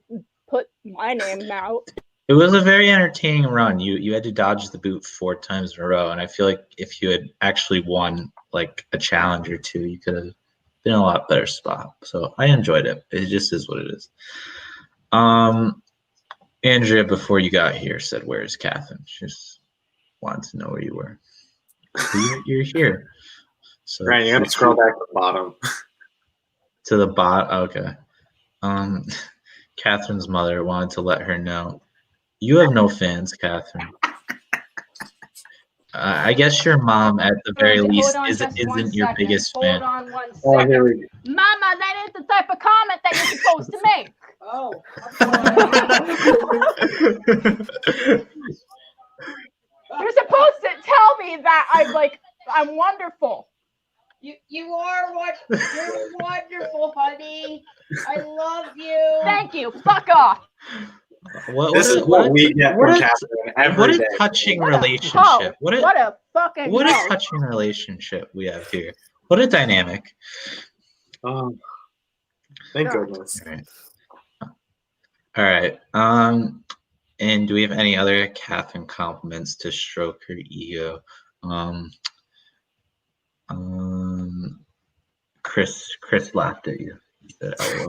put my name out. It was a very entertaining run. You had to dodge the boot 4 times in a row, and I feel like if you had actually won like a challenge or 2, you could have been in a lot better spot. So I enjoyed it. It just is what it is. Andrea, before you got here, said, "Where's Catherine?" She just wanted to know where you were. You're here. So Right, you have to scroll back to the bottom. To the bottom. Okay. Catherine's mother wanted to let her know you have no fans, Catherine. I guess your mom, at the very least, isn't your biggest fan. Hold on 1 second. Mama, that is the type of comment that you're supposed to make. Oh. You're supposed to tell me that I'm wonderful. You are you're wonderful, honey. I love you. Thank you. Fuck off. What a touching relationship. What a touching relationship we have here. What a dynamic. Thank goodness. All right. And do we have any other Catherine compliments to stroke her ego? Chris laughed at you.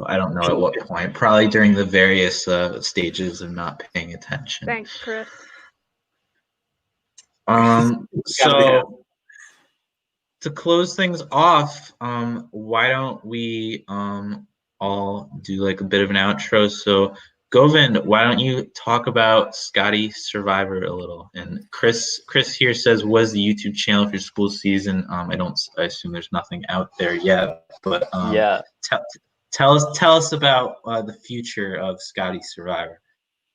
I don't know at what point. Probably during the various stages of not paying attention. Thanks, Chris. So to close things off, why don't we all do like a bit of an outro? So Govind, why don't you talk about Scotty Survivor a little? And Chris here says, was the YouTube channel for school season? I assume there's nothing out there yet, but yeah. Tell us about the future of Scotty Survivor.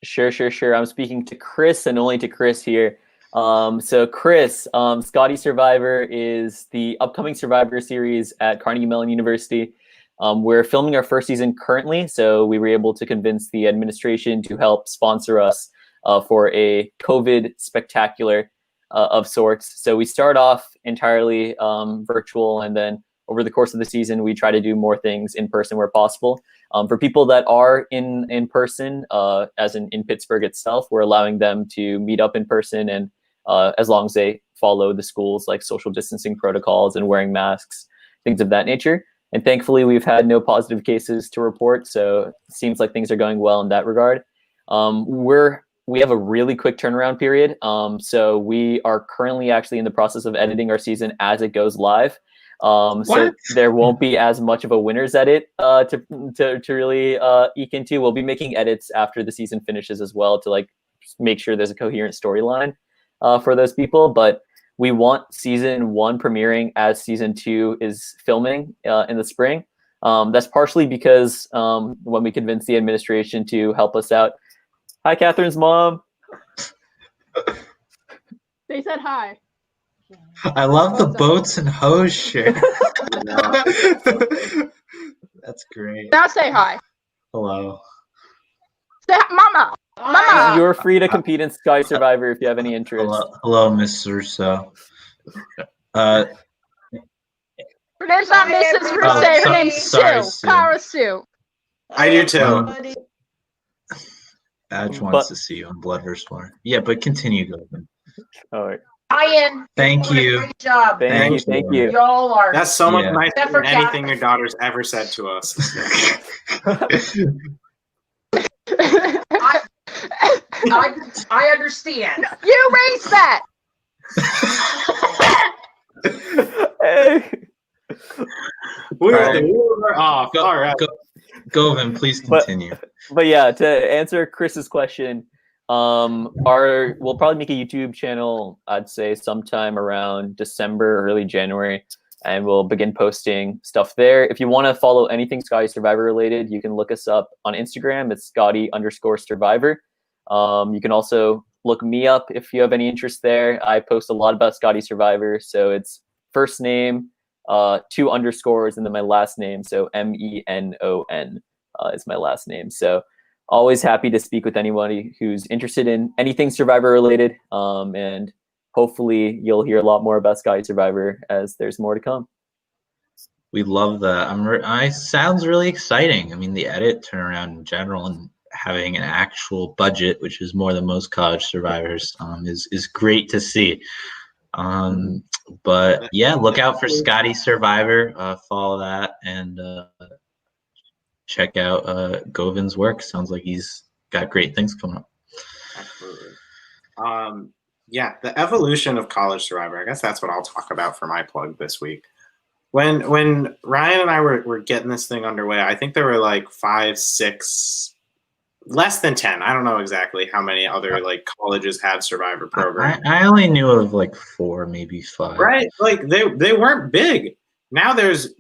Sure. I'm speaking to Chris and only to Chris here. So Chris, Scotty Survivor is the upcoming Survivor series at Carnegie Mellon University. We're filming our first season currently, so we were able to convince the administration to help sponsor us for a COVID spectacular of sorts. So we start off entirely virtual, and then over the course of the season, we try to do more things in person where possible. For people that are in person, as in Pittsburgh itself, we're allowing them to meet up in person, and as long as they follow the school's like social distancing protocols and wearing masks, things of that nature. And thankfully, we've had no positive cases to report, so it seems like things are going well in that regard. We have a really quick turnaround period, so we are currently actually in the process of editing our season as it goes live. So there won't be as much of a winner's edit to really eke into. We'll be making edits after the season finishes as well to like make sure there's a coherent storyline for those people. But we want season 1 premiering as season 2 is filming in the spring. That's partially because when we convinced the administration to help us out. Hi, Catherine's mom. They said hi. I love the boats and hose shit. That's great. Now say hi. Hello. Say hi, Mama. Mama. You're free to compete in Sky Survivor if you have any interest. Hello, Miss Russo. Her name's not Mrs. Russo. Her name's Sue. Kara Sue. I do too. Badge wants to see you on Blood vs. Water. Yeah, but continue, Govind. All right. Ian. Thank you. Great job. Thank you. Y'all are. That's so much nicer Except for than anything your daughter's ever said to us. I understand. You raised that. Hey. We're off. All right. Govind, please continue. But yeah, to answer Chris's question, we'll probably make a YouTube channel, I'd say sometime around December, early January, and we'll begin posting stuff there. If you want to follow anything Scotty Survivor related, you can look us up on Instagram. It's Scotty_Survivor. You can also look me up if you have any interest there. I post a lot about Scotty Survivor, so it's first name, 2 underscores, and then my last name. So MENON is my last name. So always happy to speak with anybody who's interested in anything Survivor related. And hopefully you'll hear a lot more about Scotty Survivor as there's more to come. We love that. Sounds really exciting. I mean, the edit turnaround in general and having an actual budget, which is more than most college survivors, is great to see. But yeah, look out for Scotty Survivor. Follow that and check out Govind's work. Sounds like he's got great things coming up. Absolutely. Yeah, the evolution of college survivor. I guess that's what I'll talk about for my plug this week. When Ryan and I were getting this thing underway, I think there were like 5, 6, less than 10. I don't know exactly how many other like colleges had survivor programs. I only knew of like 4, maybe 5. Right, like they weren't big. Now there's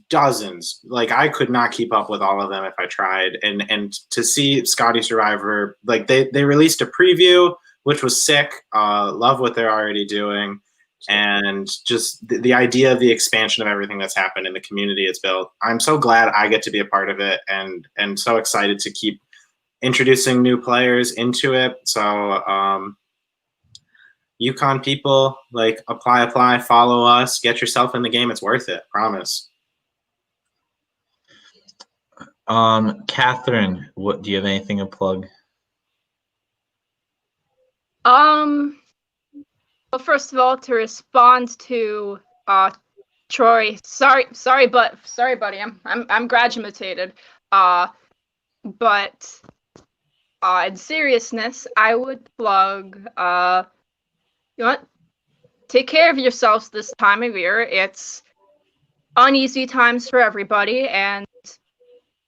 dozens. Like I could not keep up with all of them if I tried. And to see Scotty Survivor, like they released a preview, which was sick. Love what they're already doing. And just the idea of the expansion of everything that's happened in the community it's built. I'm so glad I get to be a part of it and so excited to keep introducing new players into it. So UConn people, like apply, follow us, get yourself in the game. It's worth it, promise. Catherine, what do you have anything to plug? Well, first of all, to respond to Troy, sorry, buddy, I'm graduated. But in seriousness, I would plug you know what? Take care of yourselves this time of year. It's uneasy times for everybody, and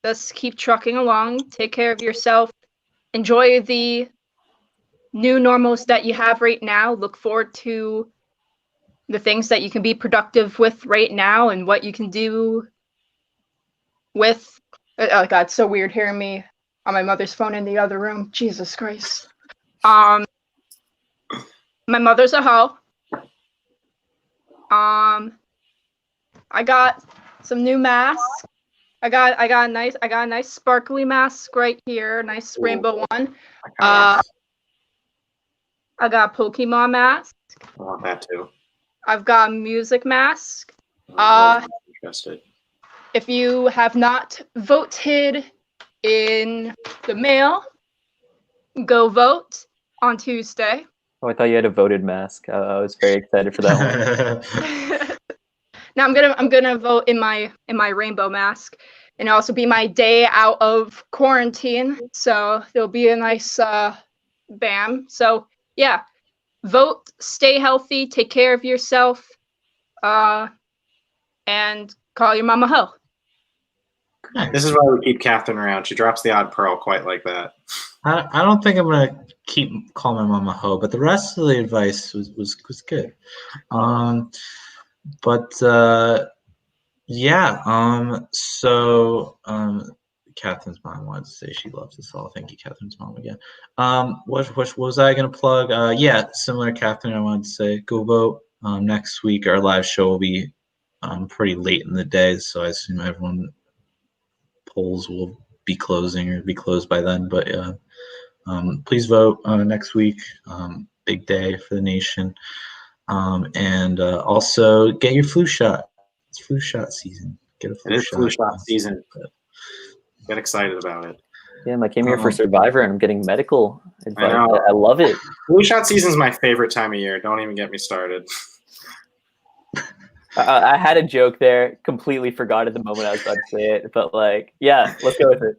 just keep trucking along. Take care of yourself. Enjoy the new normals that you have right now. Look forward to the things that you can be productive with right now and what you can do with. Oh God, it's so weird hearing me on my mother's phone in the other room. Jesus Christ. My mother's a hoe. I got some new masks. I got a nice sparkly mask right here, nice rainbow one. I I got a Pokemon mask. want that too. I've got a music mask. I'm interested. If you have not voted in the mail, go vote on Tuesday. Oh, I thought you had a voted mask. I was very excited for that one. Now I'm gonna vote in my rainbow mask, and it'll also be my day out of quarantine. So there'll be a nice bam. So yeah, vote, stay healthy, take care of yourself, and call your mama ho. This is why we keep Catherine around. She drops the odd pearl quite like that. I don't think I'm gonna keep calling my mom a hoe, but the rest of the advice was good. Catherine's mom wanted to say she loves us all. Thank you, Catherine's mom, again. What was I gonna plug? Similar to Catherine, I wanted to say go vote. Next week our live show will be pretty late in the day, so I assume everyone polls will be closing or be closed by then. But please vote next week. Big day for the nation. And also get your flu shot. It's flu shot season. Get a flu shot. Flu shot season. Get excited about it. Yeah, I came here for Survivor and I'm getting medical advice. I love it. Flu shot season is my favorite time of year. Don't even get me started. I had a joke there, completely forgot at the moment I was about to say it, but yeah, let's go with it.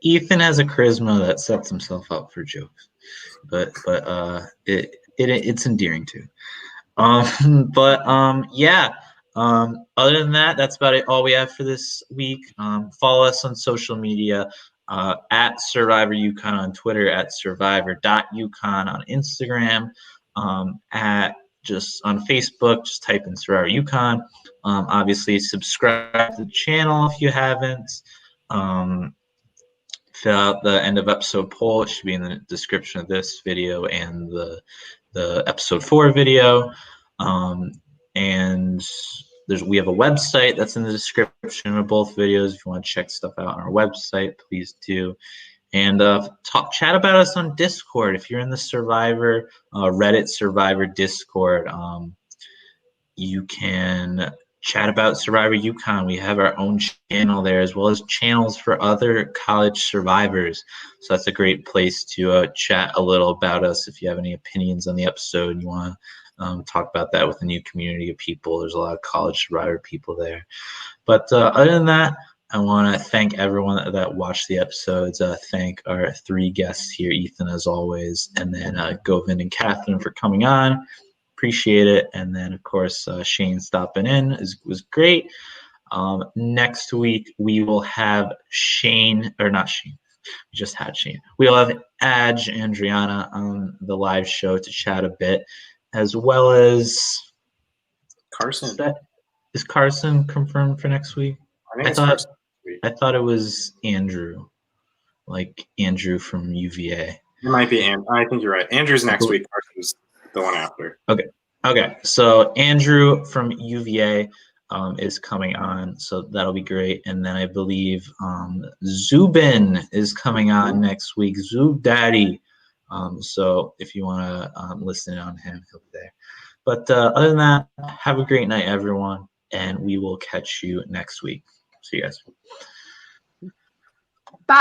Ethan has a charisma that sets himself up for jokes, but it's endearing too. Other than that, that's about it. All we have for this week. Follow us on social media at Survivor UConn on Twitter, at survivor.uconn on Instagram, at just on Facebook, just type in Survivor UConn. Obviously, subscribe to the channel if you haven't. Fill out the end of episode poll. It should be in the description of this video and the episode 4 video. And we have a website that's in the description of both videos. If you want to check stuff out on our website, please do. And chat about us on Discord. If you're in the Survivor Reddit Survivor Discord, you can chat about Survivor UConn. We have our own channel there, as well as channels for other college survivors. So that's a great place to chat a little about us. If you have any opinions on the episode and you want to talk about that with a new community of people, there's a lot of college survivor people there. But other than that, I want to thank everyone that watched the episodes. Thank our 3 guests here, Ethan, as always, and then Govind and Catherine for coming on. Appreciate it. And then, of course, Shane stopping in was great. Next week, we will have Shane, or not Shane. We just had Shane. We'll have Adj Andrianna on the live show to chat a bit, as well as Carson. Is Carson confirmed for next week? I thought it was Andrew, like Andrew from UVA. It might be Andrew. I think you're right. Andrew's next week. Carson's the one after. Okay. So Andrew from UVA is coming on, so that'll be great. And then I believe Zubin is coming on next week. Zub Daddy. So if you want to listen on him, he'll be there. But other than that, have a great night, everyone, and we will catch you next week. See you guys.